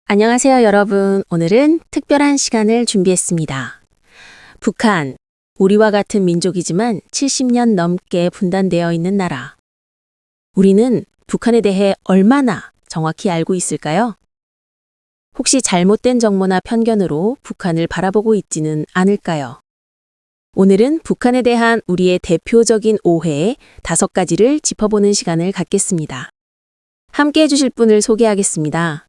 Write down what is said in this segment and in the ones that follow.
안녕하세요, 여러분. 오늘은 특별한 시간을 준비했습니다. 북한, 우리와 같은 민족이지만 70년 넘게 분단되어 있는 나라. 우리는 북한에 대해 얼마나 정확히 알고 있을까요? 혹시 잘못된 정보나 편견으로 북한을 바라보고 있지는 않을까요? 오늘은 북한에 대한 우리의 대표적인 오해 5가지를 짚어보는 시간을 갖겠습니다. 함께 해주실 분을 소개하겠습니다.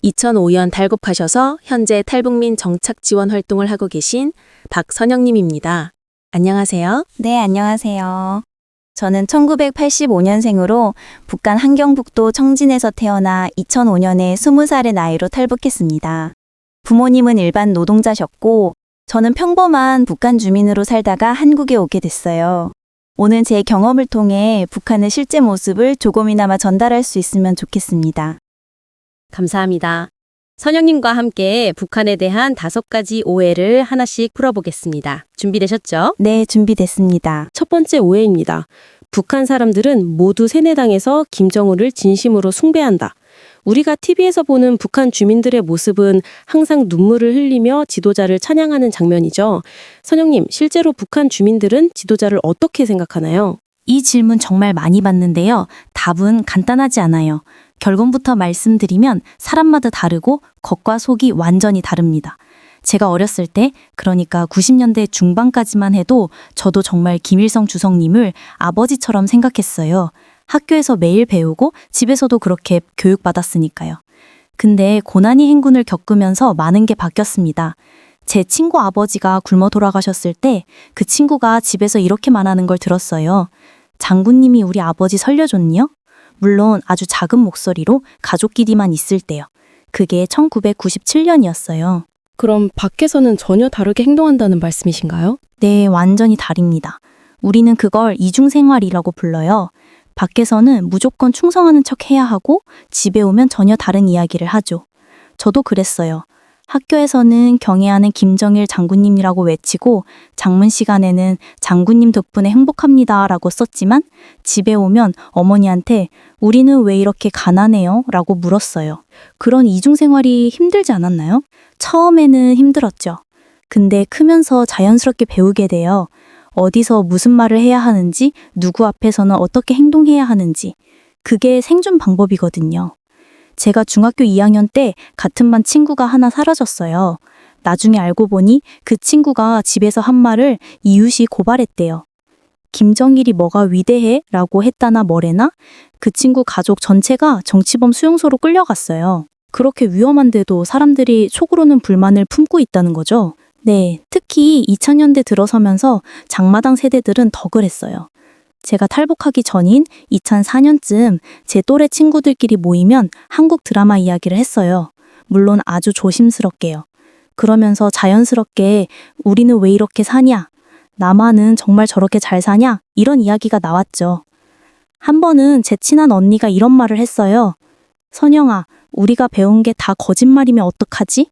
2005년 탈북하셔서 현재 탈북민 정착 지원 활동을 하고 계신 박선영님입니다. 안녕하세요. 네, 안녕하세요. 저는 1985년생으로 북한 함경북도 청진에서 태어나 2005년에 20살의 나이로 탈북했습니다. 부모님은 일반 노동자셨고 저는 평범한 북한 주민으로 살다가 한국에 오게 됐어요. 오늘 제 경험을 통해 북한의 실제 모습을 조금이나마 전달할 수 있으면 좋겠습니다. 감사합니다. 선영님과 함께 북한에 대한 5가지 오해를 하나씩 풀어보겠습니다. 준비되셨죠? 네, 준비됐습니다. 첫 번째 오해입니다. 북한 사람들은 모두 세뇌당해서 김정은을 진심으로 숭배한다. 우리가 TV에서 보는 북한 주민들의 모습은 항상 눈물을 흘리며 지도자를 찬양하는 장면이죠. 선영님, 실제로 북한 주민들은 지도자를 어떻게 생각하나요? 이 질문 정말 많이 받는데요. 답은 간단하지 않아요. 결론부터 말씀드리면 사람마다 다르고 겉과 속이 완전히 다릅니다. 제가 어렸을 때, 그러니까 90년대 중반까지만 해도 저도 정말 김일성 주석님을 아버지처럼 생각했어요. 학교에서 매일 배우고 집에서도 그렇게 교육받았으니까요. 근데 고난의 행군을 겪으면서 많은 게 바뀌었습니다. 제 친구 아버지가 굶어 돌아가셨을 때 그 친구가 집에서 이렇게 말하는 걸 들었어요. 장군님이 우리 아버지 살려줬니요? 물론 아주 작은 목소리로 가족끼리만 있을 때요. 그게 1997년이었어요. 그럼 밖에서는 전혀 다르게 행동한다는 말씀이신가요? 네, 완전히 다릅니다. 우리는 그걸 이중생활이라고 불러요. 밖에서는 무조건 충성하는 척 해야 하고 집에 오면 전혀 다른 이야기를 하죠. 저도 그랬어요. 학교에서는 경애하는 김정일 장군님이라고 외치고 장문 시간에는 장군님 덕분에 행복합니다 라고 썼지만 집에 오면 어머니한테 우리는 왜 이렇게 가난해요? 라고 물었어요. 그런 이중생활이 힘들지 않았나요? 처음에는 힘들었죠. 근데 크면서 자연스럽게 배우게 돼요. 어디서 무슨 말을 해야 하는지, 누구 앞에서는 어떻게 행동해야 하는지. 그게 생존 방법이거든요. 제가 중학교 2학년 때 같은 반 친구가 하나 사라졌어요. 나중에 알고 보니 그 친구가 집에서 한 말을 이웃이 고발했대요. 김정일이 뭐가 위대해? 라고 했다나 뭐래나? 그 친구 가족 전체가 정치범 수용소로 끌려갔어요. 그렇게 위험한데도 사람들이 속으로는 불만을 품고 있다는 거죠. 네, 특히 2000년대 들어서면서 장마당 세대들은 더 그랬어요. 제가 탈북하기 전인 2004년쯤 제 또래 친구들끼리 모이면 한국 드라마 이야기를 했어요. 물론 아주 조심스럽게요. 그러면서 자연스럽게 우리는 왜 이렇게 사냐? 남한은 정말 저렇게 잘 사냐? 이런 이야기가 나왔죠. 한 번은 제 친한 언니가 이런 말을 했어요. 선영아, 우리가 배운 게 다 거짓말이면 어떡하지?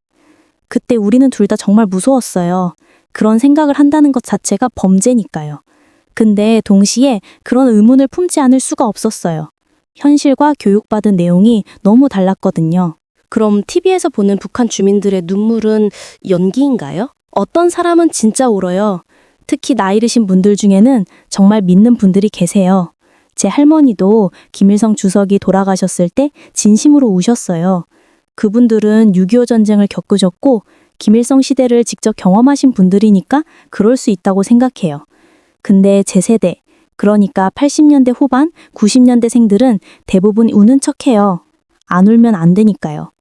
그때 우리는 둘 다 정말 무서웠어요. 그런 생각을 한다는 것 자체가 범죄니까요. 근데 동시에 그런 의문을 품지 않을 수가 없었어요. 현실과 교육받은 내용이 너무 달랐거든요. 그럼 TV에서 보는 북한 주민들의 눈물은 연기인가요? 어떤 사람은 진짜 울어요. 특히 나이 드신 분들 중에는 정말 믿는 분들이 계세요. 제 할머니도 김일성 주석이 돌아가셨을 때 진심으로 우셨어요. 그분들은 6.25 전쟁을 겪으셨고 김일성 시대를 직접 경험하신 분들이니까 그럴 수 있다고 생각해요. 근데 제 세대, 그러니까 80년대 후반, 90년대생들은 대부분 우는 척해요. 안 울면 안 되니까요.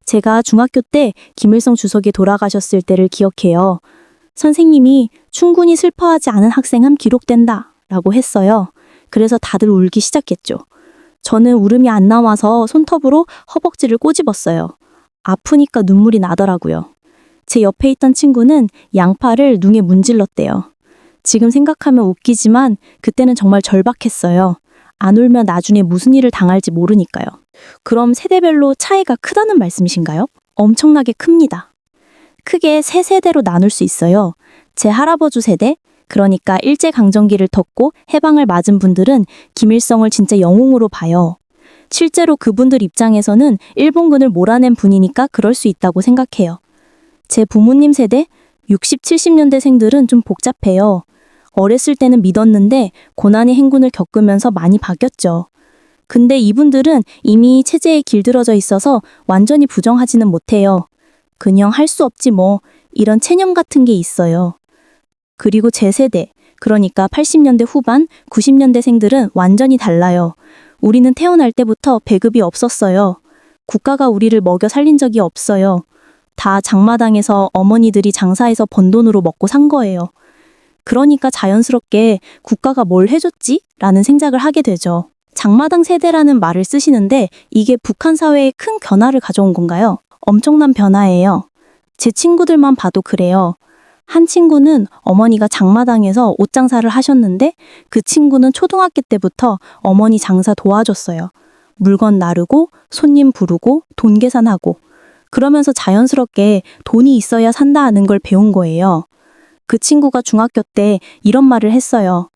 제가 중학교 때 김일성 주석이 돌아가셨을 때를 기억해요. 선생님이 충분히 슬퍼하지 않은 학생은 기록된다 라고 했어요. 그래서 다들 울기 시작했죠. 저는 울음이 안 나와서 손톱으로 허벅지를 꼬집었어요. 아프니까 눈물이 나더라고요. 제 옆에 있던 친구는 양팔을 눈에 문질렀대요. 지금 생각하면 웃기지만 그때는 정말 절박했어요. 안 울면 나중에 무슨 일을 당할지 모르니까요. 그럼 세대별로 차이가 크다는 말씀이신가요? 엄청나게 큽니다. 크게 3세대로 나눌 수 있어요. 제 할아버지 세대, 그러니까 일제강점기를 겪고 해방을 맞은 분들은 김일성을 진짜 영웅으로 봐요. 실제로 그분들 입장에서는 일본군을 몰아낸 분이니까 그럴 수 있다고 생각해요. 제 부모님 세대 60, 70년대생들은 좀 복잡해요. 어렸을 때는 믿었는데 고난의 행군을 겪으면서 많이 바뀌었죠. 근데 이분들은 이미 체제에 길들어져 있어서 완전히 부정하지는 못해요. 그냥 할 수 없지 뭐 이런 체념 같은 게 있어요. 그리고 제 세대, 그러니까 80년대 후반, 90년대생들은 완전히 달라요. 우리는 태어날 때부터 배급이 없었어요. 국가가 우리를 먹여 살린 적이 없어요. 다 장마당에서 어머니들이 장사해서 번 돈으로 먹고 산 거예요. 그러니까 자연스럽게 국가가 뭘 해줬지? 라는 생각을 하게 되죠. 장마당 세대라는 말을 쓰시는데 이게 북한 사회에 큰 변화를 가져온 건가요? 엄청난 변화예요. 제 친구들만 봐도 그래요. 한 친구는 어머니가 장마당에서 옷 장사를 하셨는데 그 친구는 초등학교 때부터 어머니 장사 도와줬어요. 물건 나르고 손님 부르고 돈 계산하고 그러면서 자연스럽게 돈이 있어야 산다는 걸 배운 거예요. 그 친구가 중학교 때 이런 말을 했어요.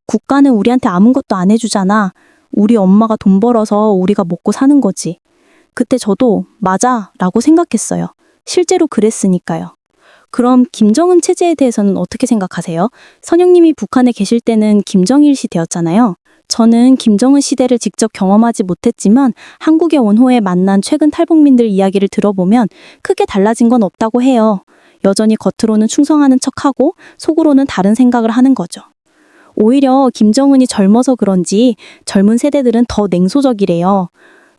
국가는 우리한테 아무것도 안 해주잖아. 우리 엄마가 돈 벌어서 우리가 먹고 사는 거지. 그때 저도 맞아 라고 생각했어요. 실제로 그랬으니까요. 그럼 김정은 체제에 대해서는 어떻게 생각하세요? 선영님이 북한에 계실 때는 김정일 시대였잖아요. 저는 김정은 시대를 직접 경험하지 못했지만 한국에 온 후에 만난 최근 탈북민들 이야기를 들어보면 크게 달라진 건 없다고 해요. 여전히 겉으로는 충성하는 척하고 속으로는 다른 생각을 하는 거죠. 오히려 김정은이 젊어서 그런지 젊은 세대들은 더 냉소적이래요.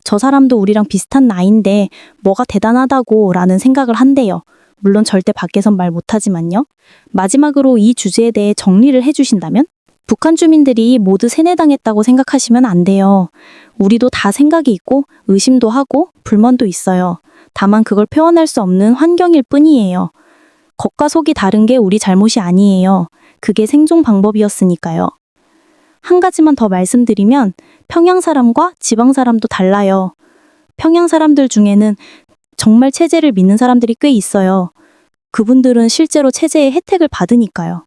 저 사람도 우리랑 비슷한 나이인데 뭐가 대단하다고 라는 생각을 한대요. 물론 절대 밖에선 말 못하지만요. 마지막으로 이 주제에 대해 정리를 해주신다면? 북한 주민들이 모두 세뇌당했다고 생각하시면 안 돼요. 우리도 다 생각이 있고 의심도 하고 불만도 있어요. 다만 그걸 표현할 수 없는 환경일 뿐이에요. 겉과 속이 다른 게 우리 잘못이 아니에요. 그게 생존 방법이었으니까요. 한 가지만 더 말씀드리면 평양 사람과 지방 사람도 달라요. 평양 사람들 중에는 정말 체제를 믿는 사람들이 꽤 있어요. 그분들은 실제로 체제의 혜택을 받으니까요.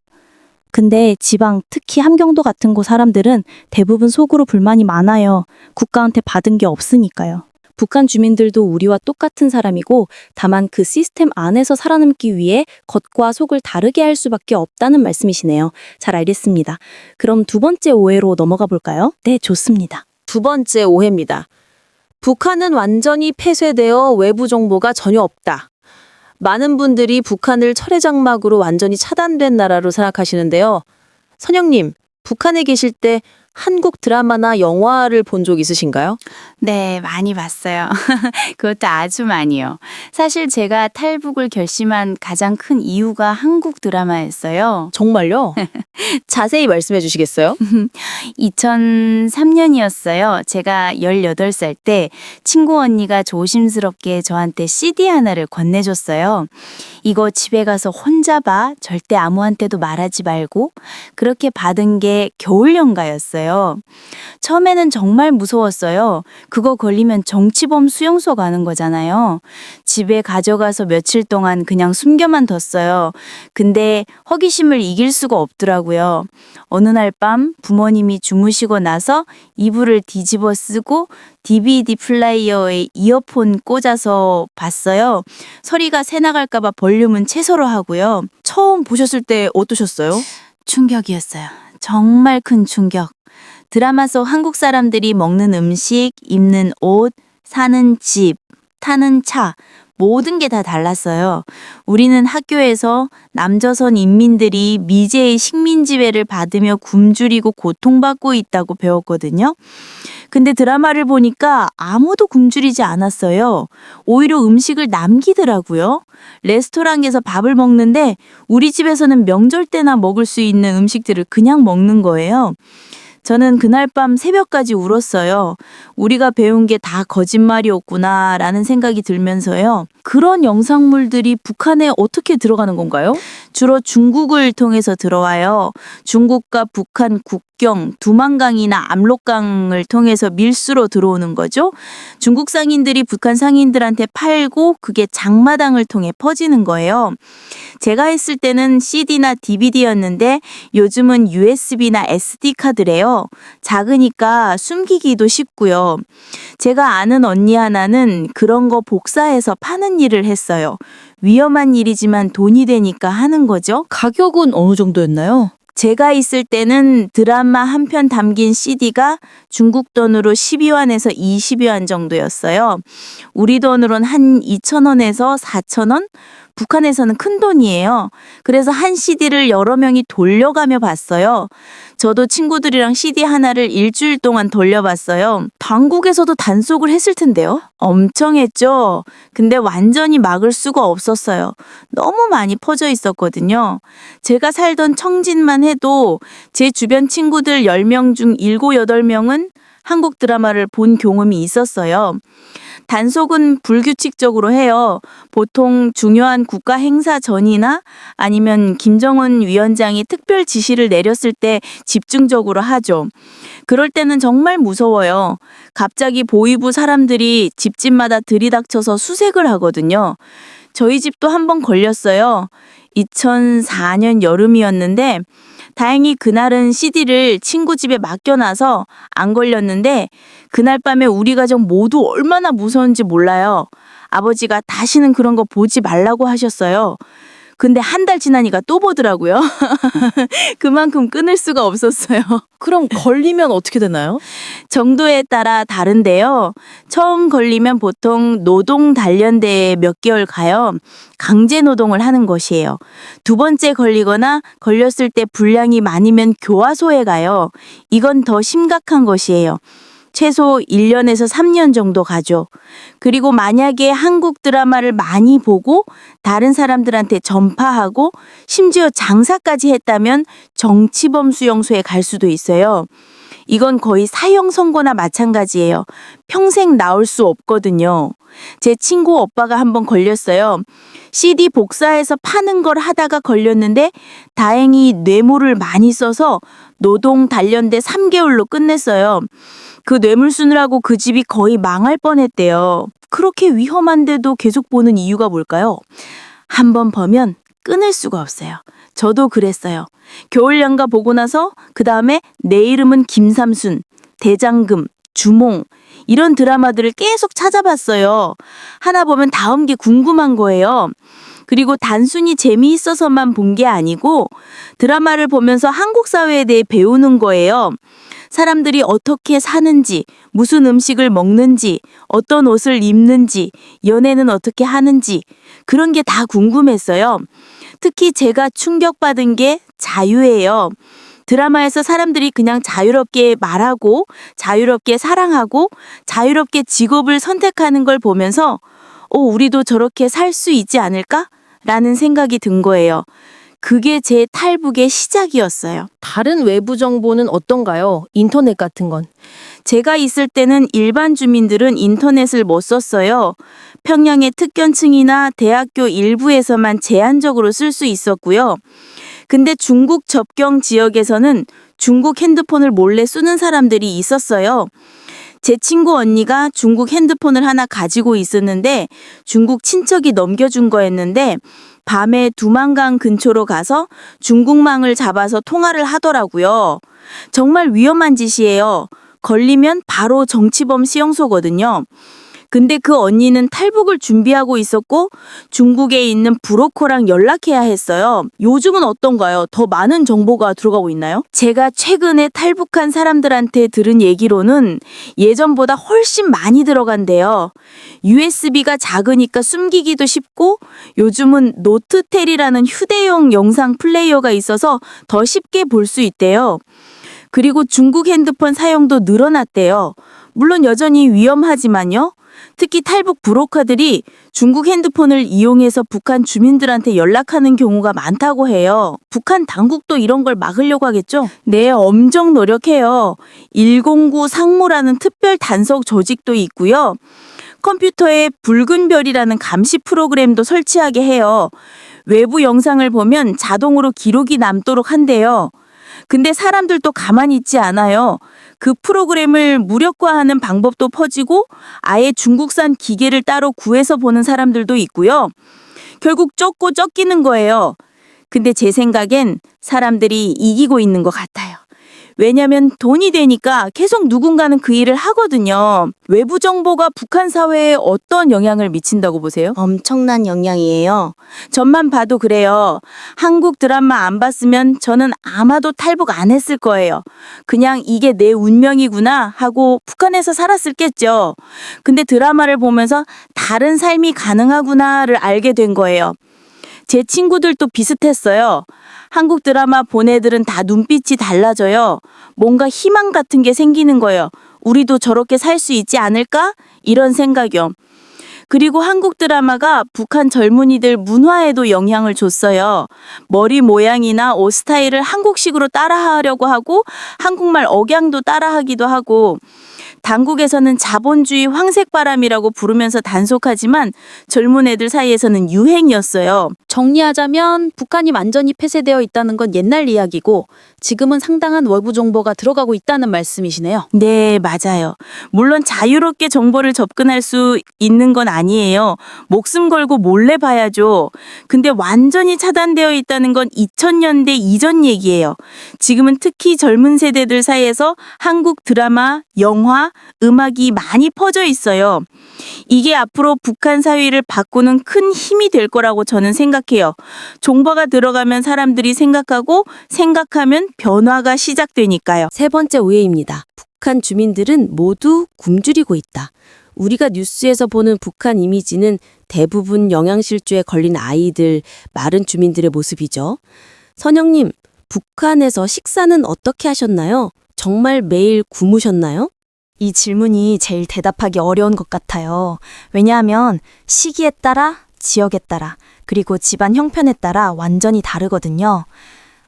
근데 지방, 특히 함경도 같은 곳 사람들은 대부분 속으로 불만이 많아요. 국가한테 받은 게 없으니까요. 북한 주민들도 우리와 똑같은 사람이고 다만 그 시스템 안에서 살아남기 위해 겉과 속을 다르게 할 수밖에 없다는 말씀이시네요. 잘 알겠습니다. 그럼 두 번째 오해로 넘어가 볼까요? 네, 좋습니다. 두 번째 오해입니다. 북한은 완전히 폐쇄되어 외부 정보가 전혀 없다. 많은 분들이 북한을 철회장막으로 완전히 차단된 나라로 생각하시는데요. 선영님, 북한에 계실 때 한국 드라마나 영화를 본 적 있으신가요? 네, 많이 봤어요. 그것도 아주 많이요. 사실 제가 탈북을 결심한 가장 큰 이유가 한국 드라마였어요. 정말요? 자세히 말씀해 주시겠어요? 2003년이었어요. 제가 18살 때 친구 언니가 조심스럽게 저한테 CD 하나를 건네줬어요. 이거 집에 가서 혼자 봐. 절대 아무한테도 말하지 말고. 그렇게 받은 게 겨울연가였어요. 처음에는 정말 무서웠어요. 그거 걸리면 정치범 수용소 가는 거잖아요. 집에 가져가서 며칠 동안 그냥 숨겨만 뒀어요. 근데 허기심을 이길 수가 없더라고요. 어느 날 밤 부모님이 주무시고 나서 이불을 뒤집어 쓰고 DVD 플레이어에 이어폰 꽂아서 봤어요. 소리가 새 나갈까봐 볼륨은 최소로 하고요. 처음 보셨을 때 어떠셨어요? 충격이었어요. 정말 큰 충격. 드라마 속 한국 사람들이 먹는 음식, 입는 옷, 사는 집, 타는 차, 모든 게 다 달랐어요. 우리는 학교에서 남조선 인민들이 미제의 식민지배를 받으며 굶주리고 고통받고 있다고 배웠거든요. 근데 드라마를 보니까 아무도 굶주리지 않았어요. 오히려 음식을 남기더라고요. 레스토랑에서 밥을 먹는데 우리 집에서는 명절 때나 먹을 수 있는 음식들을 그냥 먹는 거예요. 저는 그날 밤 새벽까지 울었어요. 우리가 배운 게 다 거짓말이었구나 라는 생각이 들면서요. 그런 영상물들이 북한에 어떻게 들어가는 건가요? 주로 중국을 통해서 들어와요. 중국과 북한 국경, 두만강이나 압록강을 통해서 밀수로 들어오는 거죠. 중국 상인들이 북한 상인들한테 팔고 그게 장마당을 통해 퍼지는 거예요. 제가 했을 때는 CD나 DVD였는데 요즘은 USB나 SD 카드래요. 작으니까 숨기기도 쉽고요. 제가 아는 언니 하나는 그런 거 복사해서 파는 일을 했어요. 위험한 일이지만 돈이 되니까 하는 거죠. 가격은 어느 정도였나요? 제가 있을 때는 드라마 한 편 담긴 CD가 중국 돈으로 12완에서 20위안 정도였어요. 우리 돈으로는 한 2,000원에서 4,000원? 북한에서는 큰 돈이에요. 그래서 한 CD를 여러 명이 돌려가며 봤어요. 저도 친구들이랑 CD 하나를 일주일 동안 돌려봤어요. 당국에서도 단속을 했을 텐데요. 엄청 했죠. 근데 완전히 막을 수가 없었어요. 너무 많이 퍼져 있었거든요. 제가 살던 청진만 해도 제 주변 친구들 10명 중 7, 8명은 한국 드라마를 본 경험이 있었어요. 단속은 불규칙적으로 해요. 보통 중요한 국가 행사 전이나 아니면 김정은 위원장이 특별 지시를 내렸을 때 집중적으로 하죠. 그럴 때는 정말 무서워요. 갑자기 보위부 사람들이 집집마다 들이닥쳐서 수색을 하거든요. 저희 집도 한 번 걸렸어요. 2004년 여름이었는데 다행히 그날은 CD를 친구 집에 맡겨놔서 안 걸렸는데 그날 밤에 우리 가족 모두 얼마나 무서운지 몰라요. 아버지가 다시는 그런 거 보지 말라고 하셨어요. 근데 한 달 지나니까 또 보더라고요. 그만큼 끊을 수가 없었어요. 그럼 걸리면 어떻게 되나요? 정도에 따라 다른데요. 처음 걸리면 보통 노동 단련대에 몇 개월 가요. 강제 노동을 하는 것이에요. 두 번째 걸리거나 걸렸을 때 분량이 많으면 교화소에 가요. 이건 더 심각한 것이에요. 최소 1년에서 3년 정도 가죠. 그리고 만약에 한국 드라마를 많이 보고 다른 사람들한테 전파하고 심지어 장사까지 했다면 정치범 수용소에 갈 수도 있어요. 이건 거의 사형 선고나 마찬가지예요. 평생 나올 수 없거든요. 제 친구 오빠가 한번 걸렸어요. CD 복사해서 파는 걸 하다가 걸렸는데 다행히 뇌물을 많이 써서 노동 단련대 3개월로 끝냈어요. 그 뇌물 쓰느라고 그 집이 거의 망할 뻔했대요. 그렇게 위험한데도 계속 보는 이유가 뭘까요? 한번 보면 끊을 수가 없어요. 저도 그랬어요. 겨울연가 보고 나서 그 다음에 내 이름은 김삼순, 대장금, 주몽 이런 드라마들을 계속 찾아봤어요. 하나 보면 다음 게 궁금한 거예요. 그리고 단순히 재미있어서만 본 게 아니고 드라마를 보면서 한국 사회에 대해 배우는 거예요. 사람들이 어떻게 사는지, 무슨 음식을 먹는지, 어떤 옷을 입는지, 연애는 어떻게 하는지 그런 게 다 궁금했어요. 특히 제가 충격받은 게 자유예요. 드라마에서 사람들이 그냥 자유롭게 말하고 자유롭게 사랑하고 자유롭게 직업을 선택하는 걸 보면서 우리도 저렇게 살 수 있지 않을까? 라는 생각이 든 거예요. 그게 제 탈북의 시작이었어요. 다른 외부 정보는 어떤가요? 인터넷 같은 건. 제가 있을 때는 일반 주민들은 인터넷을 못 썼어요. 평양의 특견층이나 대학교 일부에서만 제한적으로 쓸 수 있었고요. 근데 중국 접경 지역에서는 중국 핸드폰을 몰래 쓰는 사람들이 있었어요. 제 친구 언니가 중국 핸드폰을 하나 가지고 있었는데 중국 친척이 넘겨준 거였는데 밤에 두만강 근처로 가서 중국망을 잡아서 통화를 하더라고요. 정말 위험한 짓이에요. 걸리면 바로 정치범 수용소거든요. 근데 그 언니는 탈북을 준비하고 있었고 중국에 있는 브로커랑 연락해야 했어요. 요즘은 어떤가요? 더 많은 정보가 들어가고 있나요? 제가 최근에 탈북한 사람들한테 들은 얘기로는 예전보다 훨씬 많이 들어간대요. USB가 작으니까 숨기기도 쉽고 요즘은 노트텔이라는 휴대용 영상 플레이어가 있어서 더 쉽게 볼 수 있대요. 그리고 중국 핸드폰 사용도 늘어났대요. 물론 여전히 위험하지만요. 특히 탈북 브로커들이 중국 핸드폰을 이용해서 북한 주민들한테 연락하는 경우가 많다고 해요. 북한 당국도 이런 걸 막으려고 하겠죠? 네, 엄청 노력해요. 109 상무라는 특별 단속 조직도 있고요. 컴퓨터에 붉은 별이라는 감시 프로그램도 설치하게 해요. 외부 영상을 보면 자동으로 기록이 남도록 한대요. 근데 사람들도 가만히 있지 않아요. 그 프로그램을 무력화하는 방법도 퍼지고 아예 중국산 기계를 따로 구해서 보는 사람들도 있고요. 결국 쫓고 쫓기는 거예요. 근데 제 생각엔 사람들이 이기고 있는 것 같아요. 왜냐면 돈이 되니까 계속 누군가는 그 일을 하거든요. 외부 정보가 북한 사회에 어떤 영향을 미친다고 보세요? 엄청난 영향이에요. 전만 봐도 그래요. 한국 드라마 안 봤으면 저는 아마도 탈북 안 했을 거예요. 그냥 이게 내 운명이구나 하고 북한에서 살았을겠죠. 근데 드라마를 보면서 다른 삶이 가능하구나를 알게 된 거예요. 제 친구들도 비슷했어요. 한국 드라마 본 애들은 다 눈빛이 달라져요. 뭔가 희망 같은 게 생기는 거예요. 우리도 저렇게 살 수 있지 않을까? 이런 생각이요. 그리고 한국 드라마가 북한 젊은이들 문화에도 영향을 줬어요. 머리 모양이나 옷 스타일을 한국식으로 따라하려고 하고 한국말 억양도 따라하기도 하고 당국에서는 자본주의 황색바람이라고 부르면서 단속하지만 젊은 애들 사이에서는 유행이었어요. 정리하자면 북한이 완전히 폐쇄되어 있다는 건 옛날 이야기고 지금은 상당한 외부 정보가 들어가고 있다는 말씀이시네요. 네, 맞아요. 물론 자유롭게 정보를 접근할 수 있는 건 아니에요. 목숨 걸고 몰래 봐야죠. 근데 완전히 차단되어 있다는 건 2000년대 이전 얘기예요. 지금은 특히 젊은 세대들 사이에서 한국 드라마, 영화, 음악이 많이 퍼져 있어요. 이게 앞으로 북한 사회를 바꾸는 큰 힘이 될 거라고 저는 생각해요. 정보가 들어가면 사람들이 생각하고 생각하면 변화가 시작되니까요. 세 번째 오해입니다. 북한 주민들은 모두 굶주리고 있다. 우리가 뉴스에서 보는 북한 이미지는 대부분 영양실조에 걸린 아이들, 마른 주민들의 모습이죠. 선영님, 북한에서 식사는 어떻게 하셨나요? 정말 매일 굶으셨나요? 이 질문이 제일 대답하기 어려운 것 같아요. 왜냐하면 시기에 따라, 지역에 따라, 그리고 집안 형편에 따라 완전히 다르거든요.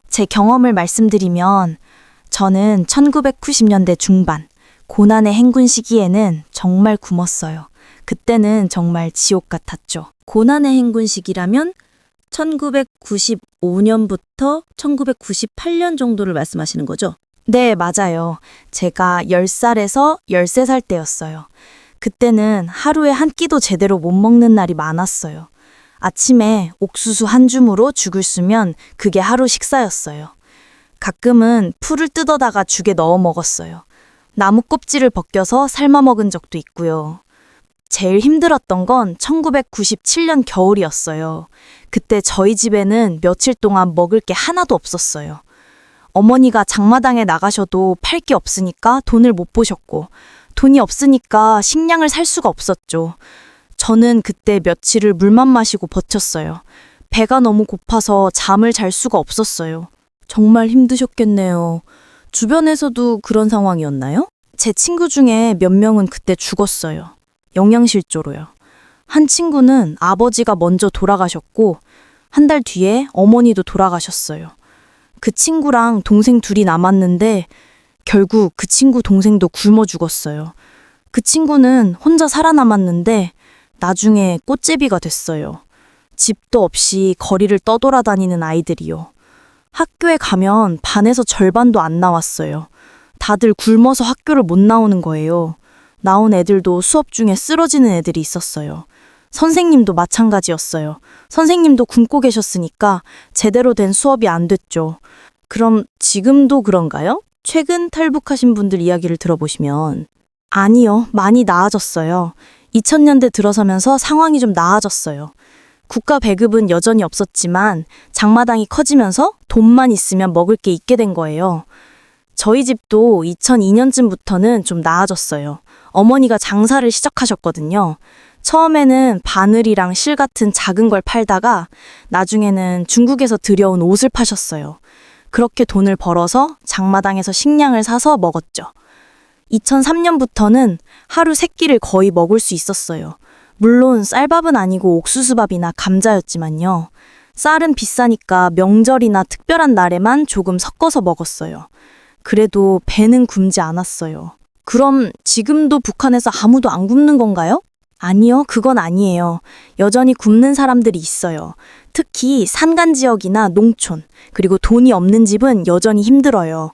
제 경험을 말씀드리면 저는 1990년대 중반, 고난의 행군 시기에는 정말 굶었어요. 그때는 정말 지옥 같았죠. 고난의 행군 시기라면 1995년부터 1998년 정도를 말씀하시는 거죠? 네, 맞아요. 제가 10살에서 13살 때였어요. 그때는 하루에 한 끼도 제대로 못 먹는 날이 많았어요. 아침에 옥수수 한 줌으로 죽을 쓰면 그게 하루 식사였어요. 가끔은 풀을 뜯어다가 죽에 넣어 먹었어요. 나무 껍질을 벗겨서 삶아 먹은 적도 있고요. 제일 힘들었던 건 1997년 겨울이었어요. 그때 저희 집에는 며칠 동안 먹을 게 하나도 없었어요. 어머니가 장마당에 나가셔도 팔 게 없으니까 돈을 못 보셨고, 돈이 없으니까 식량을 살 수가 없었죠. 저는 그때 며칠을 물만 마시고 버텼어요. 배가 너무 고파서 잠을 잘 수가 없었어요. 정말 힘드셨겠네요. 주변에서도 그런 상황이었나요? 제 친구 중에 몇 명은 그때 죽었어요. 영양실조로요. 한 친구는 아버지가 먼저 돌아가셨고, 한 달 뒤에 어머니도 돌아가셨어요. 그 친구랑 동생 둘이 남았는데 결국 그 친구 동생도 굶어 죽었어요. 그 친구는 혼자 살아남았는데 나중에 꽃제비가 됐어요. 집도 없이 거리를 떠돌아다니는 아이들이요. 학교에 가면 반에서 절반도 안 나왔어요. 다들 굶어서 학교를 못 나오는 거예요. 나온 애들도 수업 중에 쓰러지는 애들이 있었어요. 선생님도 마찬가지였어요. 선생님도 굶고 계셨으니까 제대로 된 수업이 안 됐죠. 그럼 지금도 그런가요? 최근 탈북하신 분들 이야기를 들어보시면 아니요, 많이 나아졌어요. 2000년대 들어서면서 상황이 좀 나아졌어요. 국가 배급은 여전히 없었지만 장마당이 커지면서 돈만 있으면 먹을 게 있게 된 거예요. 저희 집도 2002년쯤부터는 좀 나아졌어요. 어머니가 장사를 시작하셨거든요. 처음에는 바늘이랑 실 같은 작은 걸 팔다가 나중에는 중국에서 들여온 옷을 파셨어요. 그렇게 돈을 벌어서 장마당에서 식량을 사서 먹었죠. 2003년부터는 하루 3끼를 거의 먹을 수 있었어요. 물론 쌀밥은 아니고 옥수수밥이나 감자였지만요. 쌀은 비싸니까 명절이나 특별한 날에만 조금 섞어서 먹었어요. 그래도 배는 굶지 않았어요. 그럼 지금도 북한에서 아무도 안 굶는 건가요? 아니요, 그건 아니에요. 여전히 굶는 사람들이 있어요. 특히 산간 지역이나 농촌, 그리고 돈이 없는 집은 여전히 힘들어요.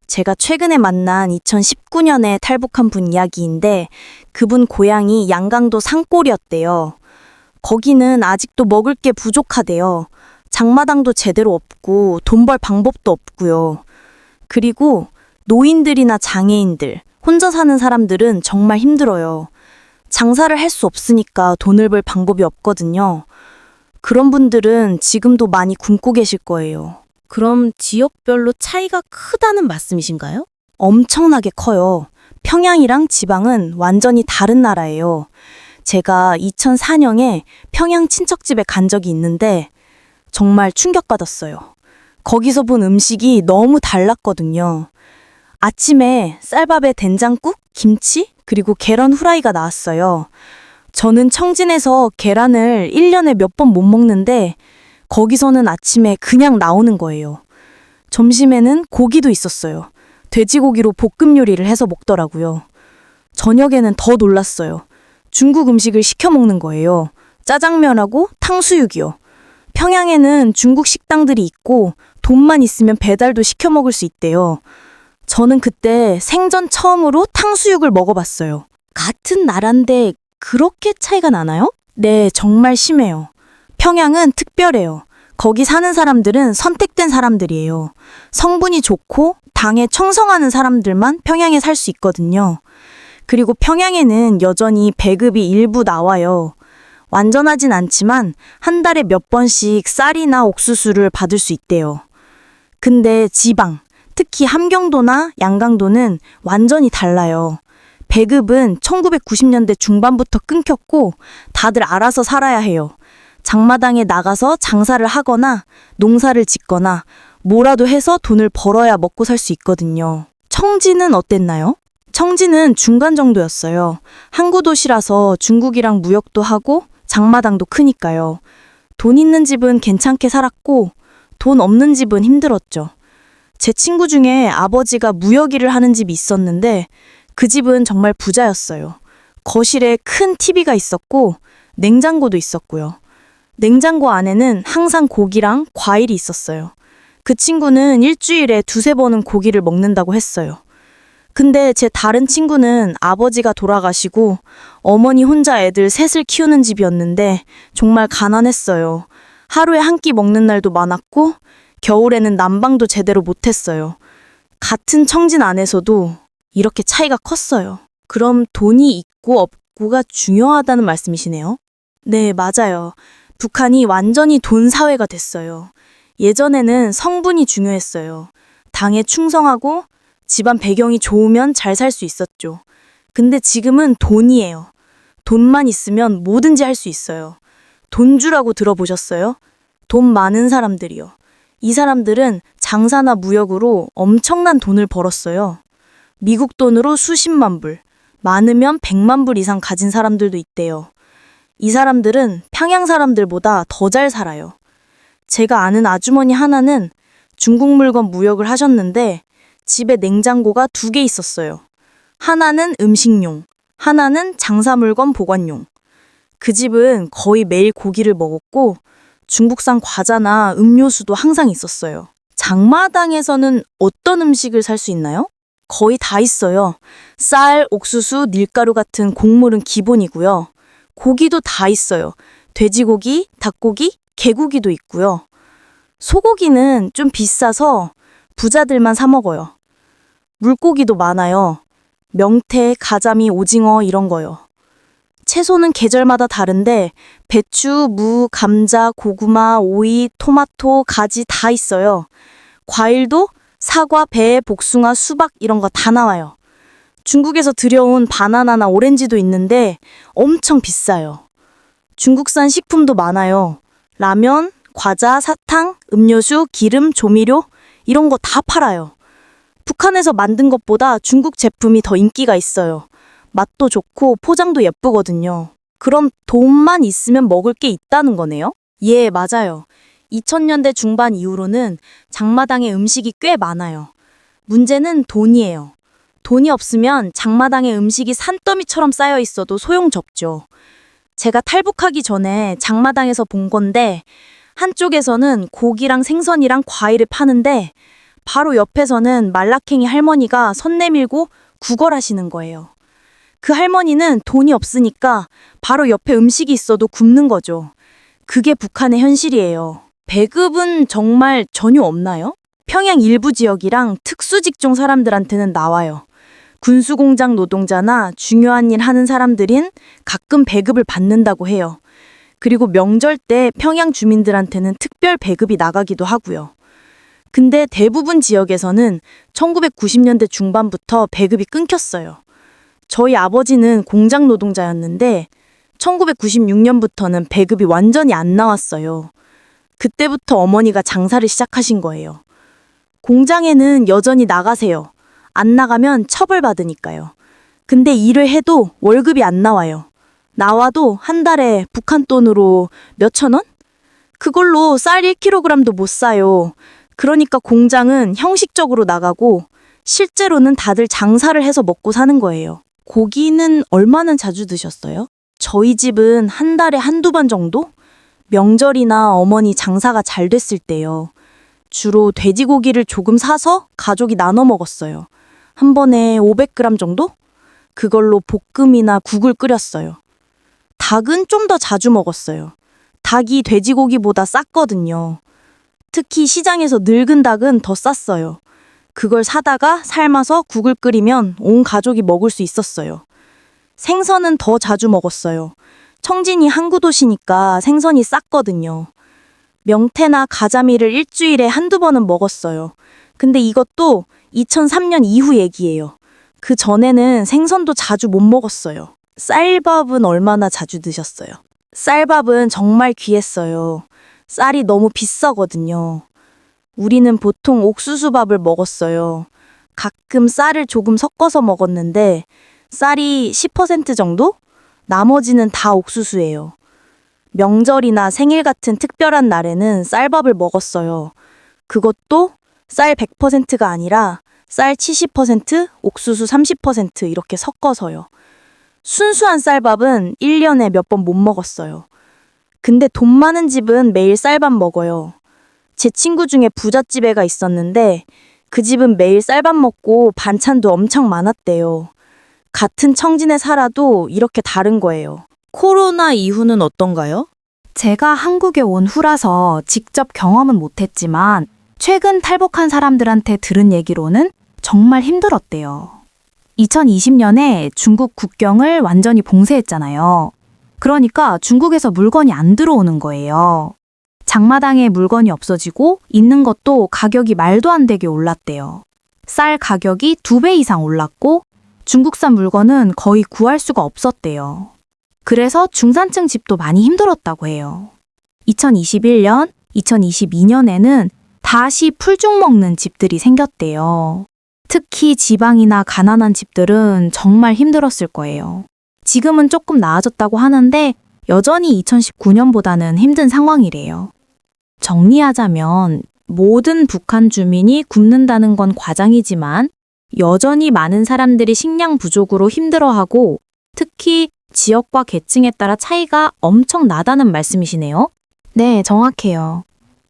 제가 최근에 만난 2019년에 탈북한 분 이야기인데 그분 고향이 양강도 산골이었대요. 거기는 아직도 먹을 게 부족하대요. 장마당도 제대로 없고 돈 벌 방법도 없고요. 그리고 노인들이나 장애인들, 혼자 사는 사람들은 정말 힘들어요. 장사를 할 수 없으니까 돈을 벌 방법이 없거든요. 그런 분들은 지금도 많이 굶고 계실 거예요. 그럼 지역별로 차이가 크다는 말씀이신가요? 엄청나게 커요. 평양이랑 지방은 완전히 다른 나라예요. 제가 2004년에 평양 친척집에 간 적이 있는데 정말 충격받았어요. 거기서 본 음식이 너무 달랐거든요. 아침에 쌀밥에 된장국, 김치, 그리고 계란 후라이가 나왔어요. 저는 청진에서 계란을 1년에 몇 번 못 먹는데 거기서는 아침에 그냥 나오는 거예요. 점심에는 고기도 있었어요. 돼지고기로 볶음 요리를 해서 먹더라고요. 저녁에는 더 놀랐어요. 중국 음식을 시켜 먹는 거예요. 짜장면하고 탕수육이요. 평양에는 중국 식당들이 있고 돈만 있으면 배달도 시켜 먹을 수 있대요. 저는 그때 생전 처음으로 탕수육을 먹어봤어요. 같은 나라인데 그렇게 차이가 나나요? 네, 정말 심해요. 평양은 특별해요. 거기 사는 사람들은 선택된 사람들이에요. 성분이 좋고 당에 청성하는 사람들만 평양에 살 수 있거든요. 그리고 평양에는 여전히 배급이 일부 나와요. 완전하진 않지만 한 달에 몇 번씩 쌀이나 옥수수를 받을 수 있대요. 근데 지방, 특히 함경도나 양강도는 완전히 달라요. 배급은 1990년대 중반부터 끊겼고 다들 알아서 살아야 해요. 장마당에 나가서 장사를 하거나 농사를 짓거나 뭐라도 해서 돈을 벌어야 먹고 살 수 있거든요. 청진은 어땠나요? 청진은 중간 정도였어요. 항구 도시라서 중국이랑 무역도 하고 장마당도 크니까요. 돈 있는 집은 괜찮게 살았고 돈 없는 집은 힘들었죠. 제 친구 중에 아버지가 무역 일을 하는 집이 있었는데 그 집은 정말 부자였어요. 거실에 큰 TV가 있었고 냉장고도 있었고요. 냉장고 안에는 항상 고기랑 과일이 있었어요. 그 친구는 일주일에 2~3번은 고기를 먹는다고 했어요. 근데 제 다른 친구는 아버지가 돌아가시고 어머니 혼자 애들 셋을 키우는 집이었는데 정말 가난했어요. 하루에 한 끼 먹는 날도 많았고 겨울에는 난방도 제대로 못했어요. 같은 청진 안에서도 이렇게 차이가 컸어요. 그럼 돈이 있고 없고가 중요하다는 말씀이시네요? 네, 맞아요. 북한이 완전히 돈 사회가 됐어요. 예전에는 성분이 중요했어요. 당에 충성하고 집안 배경이 좋으면 잘 살 수 있었죠. 근데 지금은 돈이에요. 돈만 있으면 뭐든지 할 수 있어요. 돈주라고 들어보셨어요? 돈 많은 사람들이요. 이 사람들은 장사나 무역으로 엄청난 돈을 벌었어요. 미국 돈으로 수십만 불, 많으면 100만 불 이상 가진 사람들도 있대요. 이 사람들은 평양 사람들보다 더 잘 살아요. 제가 아는 아주머니 하나는 중국 물건 무역을 하셨는데 집에 냉장고가 2개 있었어요. 하나는 음식용, 하나는 장사 물건 보관용. 그 집은 거의 매일 고기를 먹었고 중국산 과자나 음료수도 항상 있었어요. 장마당에서는 어떤 음식을 살 수 있나요? 거의 다 있어요. 쌀, 옥수수, 밀가루 같은 곡물은 기본이고요. 고기도 다 있어요. 돼지고기, 닭고기, 개고기도 있고요. 소고기는 좀 비싸서 부자들만 사 먹어요. 물고기도 많아요. 명태, 가자미, 오징어 이런 거요. 채소는 계절마다 다른데 배추, 무, 감자, 고구마, 오이, 토마토, 가지 다 있어요. 과일도 사과, 배, 복숭아, 수박 이런 거 다 나와요. 중국에서 들여온 바나나나 오렌지도 있는데 엄청 비싸요. 중국산 식품도 많아요. 라면, 과자, 사탕, 음료수, 기름, 조미료 이런 거 다 팔아요. 북한에서 만든 것보다 중국 제품이 더 인기가 있어요. 맛도 좋고 포장도 예쁘거든요. 그럼 돈만 있으면 먹을 게 있다는 거네요? 예, 맞아요. 2000년대 중반 이후로는 장마당에 음식이 꽤 많아요. 문제는 돈이에요. 돈이 없으면 장마당에 음식이 산더미처럼 쌓여 있어도 소용접죠. 제가 탈북하기 전에 장마당에서 본 건데 한쪽에서는 고기랑 생선이랑 과일을 파는데 바로 옆에서는 말라깽이 할머니가 선 내밀고 구걸하시는 거예요. 그 할머니는 돈이 없으니까 바로 옆에 음식이 있어도 굶는 거죠. 그게 북한의 현실이에요. 배급은 정말 전혀 없나요? 평양 일부 지역이랑 특수직종 사람들한테는 나와요. 군수공장 노동자나 중요한 일 하는 사람들인 가끔 배급을 받는다고 해요. 그리고 명절 때 평양 주민들한테는 특별 배급이 나가기도 하고요. 근데 대부분 지역에서는 1990년대 중반부터 배급이 끊겼어요. 저희 아버지는 공장 노동자였는데 1996년부터는 배급이 완전히 안 나왔어요. 그때부터 어머니가 장사를 시작하신 거예요. 공장에는 여전히 나가세요. 안 나가면 처벌받으니까요. 근데 일을 해도 월급이 안 나와요. 나와도 한 달에 북한 돈으로 몇천 원? 그걸로 쌀 1kg도 못 사요. 그러니까 공장은 형식적으로 나가고 실제로는 다들 장사를 해서 먹고 사는 거예요. 고기는 얼마나 자주 드셨어요? 저희 집은 한 달에 한두 번 정도? 명절이나 어머니 장사가 잘 됐을 때요. 주로 돼지고기를 조금 사서 가족이 나눠 먹었어요. 한 번에 500g 정도? 그걸로 볶음이나 국을 끓였어요. 닭은 좀 더 자주 먹었어요. 닭이 돼지고기보다 쌌거든요. 특히 시장에서 늙은 닭은 더 쌌어요. 그걸 사다가 삶아서 국을 끓이면 온 가족이 먹을 수 있었어요. 생선은 더 자주 먹었어요. 청진이 항구 도시니까 생선이 쌌거든요. 명태나 가자미를 일주일에 한두 번은 먹었어요. 근데 이것도 2003년 이후 얘기예요. 그 전에는 생선도 자주 못 먹었어요. 쌀밥은 얼마나 자주 드셨어요? 쌀밥은 정말 귀했어요. 쌀이 너무 비싸거든요. 우리는 보통 옥수수밥을 먹었어요. 가끔 쌀을 조금 섞어서 먹었는데 쌀이 10% 정도? 나머지는 다 옥수수예요. 명절이나 생일 같은 특별한 날에는 쌀밥을 먹었어요. 그것도 쌀 100%가 아니라 쌀 70%, 옥수수 30% 이렇게 섞어서요. 순수한 쌀밥은 1년에 몇 번 못 먹었어요. 근데 돈 많은 집은 매일 쌀밥 먹어요. 제 친구 중에 부잣집 애가 있었는데 그 집은 매일 쌀밥 먹고 반찬도 엄청 많았대요. 같은 청진에 살아도 이렇게 다른 거예요. 코로나 이후는 어떤가요? 제가 한국에 온 후라서 직접 경험은 못했지만 최근 탈북한 사람들한테 들은 얘기로는 정말 힘들었대요. 2020년에 중국 국경을 완전히 봉쇄했잖아요. 그러니까 중국에서 물건이 안 들어오는 거예요. 장마당에 물건이 없어지고 있는 것도 가격이 말도 안 되게 올랐대요. 쌀 가격이 2배 이상 올랐고 중국산 물건은 거의 구할 수가 없었대요. 그래서 중산층 집도 많이 힘들었다고 해요. 2021년, 2022년에는 다시 풀죽 먹는 집들이 생겼대요. 특히 지방이나 가난한 집들은 정말 힘들었을 거예요. 지금은 조금 나아졌다고 하는데 여전히 2019년보다는 힘든 상황이래요. 정리하자면 모든 북한 주민이 굶는다는 건 과장이지만 여전히 많은 사람들이 식량 부족으로 힘들어하고 특히 지역과 계층에 따라 차이가 엄청 나다는 말씀이시네요. 네, 정확해요.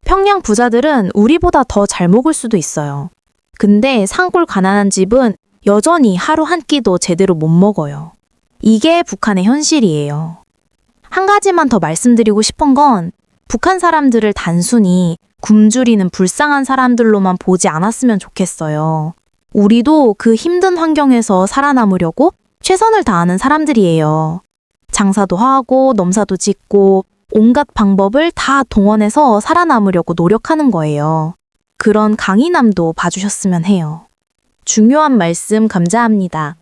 평양 부자들은 우리보다 더 잘 먹을 수도 있어요. 근데 산골 가난한 집은 여전히 하루 한 끼도 제대로 못 먹어요. 이게 북한의 현실이에요. 한 가지만 더 말씀드리고 싶은 건 북한 사람들을 단순히 굶주리는 불쌍한 사람들로만 보지 않았으면 좋겠어요. 우리도 그 힘든 환경에서 살아남으려고 최선을 다하는 사람들이에요. 장사도 하고 농사도 짓고 온갖 방법을 다 동원해서 살아남으려고 노력하는 거예요. 그런 강인함도 봐주셨으면 해요. 중요한 말씀 감사합니다.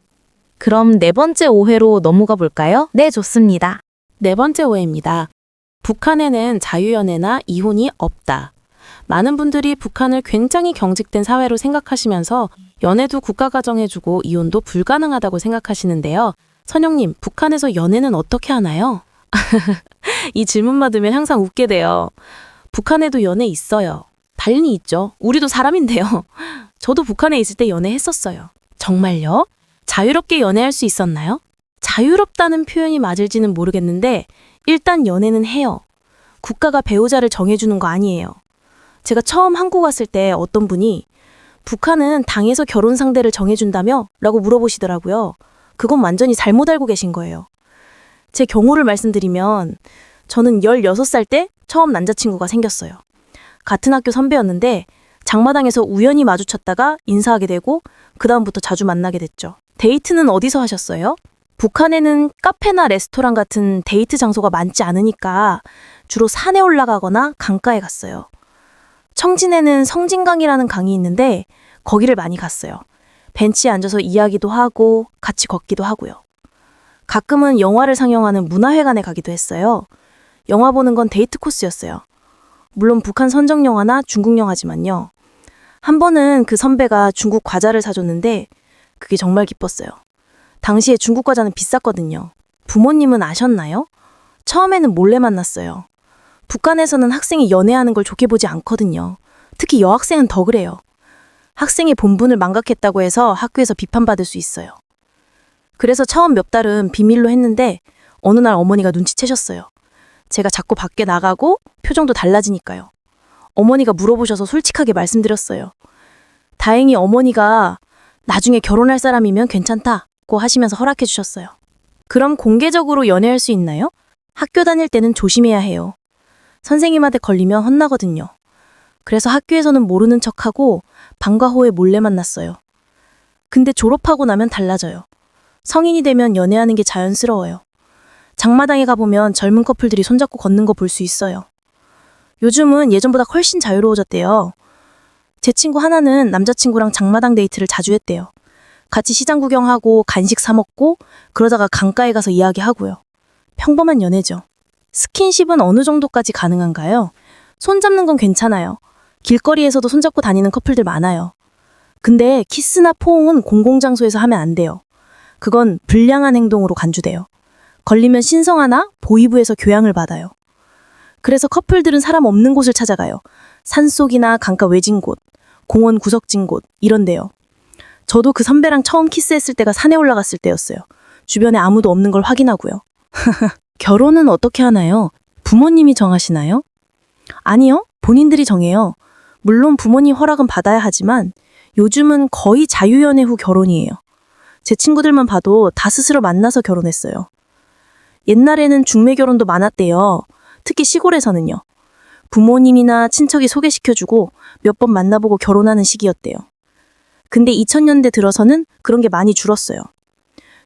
그럼 네 번째 오해로 넘어가 볼까요? 네, 좋습니다. 네 번째 오해입니다. 북한에는 자유연애나 이혼이 없다. 많은 분들이 북한을 굉장히 경직된 사회로 생각하시면서 연애도 국가가 정해주고 이혼도 불가능하다고 생각하시는데요. 선영님, 북한에서 연애는 어떻게 하나요? 이 질문 받으면 항상 웃게 돼요. 북한에도 연애 있어요. 당연히 있죠. 우리도 사람인데요. 저도 북한에 있을 때 연애했었어요. 정말요? 자유롭게 연애할 수 있었나요? 자유롭다는 표현이 맞을지는 모르겠는데 일단 연애는 해요. 국가가 배우자를 정해주는 거 아니에요. 제가 처음 한국 왔을 때 어떤 분이 북한은 당에서 결혼 상대를 정해준다며? 라고 물어보시더라고요. 그건 완전히 잘못 알고 계신 거예요. 제 경우를 말씀드리면 저는 16살 때 처음 남자친구가 생겼어요. 같은 학교 선배였는데 장마당에서 우연히 마주쳤다가 인사하게 되고 그다음부터 자주 만나게 됐죠. 데이트는 어디서 하셨어요? 북한에는 카페나 레스토랑 같은 데이트 장소가 많지 않으니까 주로 산에 올라가거나 강가에 갔어요. 청진에는 성진강이라는 강이 있는데 거기를 많이 갔어요. 벤치에 앉아서 이야기도 하고 같이 걷기도 하고요. 가끔은 영화를 상영하는 문화회관에 가기도 했어요. 영화 보는 건 데이트 코스였어요. 물론 북한 선정 영화나 중국 영화지만요. 한 번은 그 선배가 중국 과자를 사줬는데 그게 정말 기뻤어요. 당시에 중국 과자는 비쌌거든요. 부모님은 아셨나요? 처음에는 몰래 만났어요. 북한에서는 학생이 연애하는 걸 좋게 보지 않거든요. 특히 여학생은 더 그래요. 학생의 본분을 망각했다고 해서 학교에서 비판받을 수 있어요. 그래서 처음 몇 달은 비밀로 했는데 어느 날 어머니가 눈치채셨어요. 제가 자꾸 밖에 나가고 표정도 달라지니까요. 어머니가 물어보셔서 솔직하게 말씀드렸어요. 다행히 어머니가 나중에 결혼할 사람이면 괜찮다고 하시면서 허락해 주셨어요. 그럼 공개적으로 연애할 수 있나요? 학교 다닐 때는 조심해야 해요. 선생님한테 걸리면 혼나거든요. 그래서 학교에서는 모르는 척하고 방과 후에 몰래 만났어요. 근데 졸업하고 나면 달라져요. 성인이 되면 연애하는 게 자연스러워요. 장마당에 가보면 젊은 커플들이 손잡고 걷는 거 볼 수 있어요. 요즘은 예전보다 훨씬 자유로워졌대요. 제 친구 하나는 남자친구랑 장마당 데이트를 자주 했대요. 같이 시장 구경하고 간식 사 먹고 그러다가 강가에 가서 이야기하고요. 평범한 연애죠. 스킨십은 어느 정도까지 가능한가요? 손잡는 건 괜찮아요. 길거리에서도 손잡고 다니는 커플들 많아요. 근데 키스나 포옹은 공공장소에서 하면 안 돼요. 그건 불량한 행동으로 간주돼요. 걸리면 신성하나 보위부에서 교양을 받아요. 그래서 커플들은 사람 없는 곳을 찾아가요. 산속이나 강가 외진 곳, 공원 구석진 곳 이런 데요. 저도 그 선배랑 처음 키스했을 때가 산에 올라갔을 때였어요. 주변에 아무도 없는 걸 확인하고요. 결혼은 어떻게 하나요? 부모님이 정하시나요? 아니요, 본인들이 정해요. 물론 부모님 허락은 받아야 하지만 요즘은 거의 자유연애 후 결혼이에요. 제 친구들만 봐도 다 스스로 만나서 결혼했어요. 옛날에는 중매 결혼도 많았대요. 특히 시골에서는요. 부모님이나 친척이 소개시켜주고 몇 번 만나보고 결혼하는 시기였대요. 근데 2000년대 들어서는 그런 게 많이 줄었어요.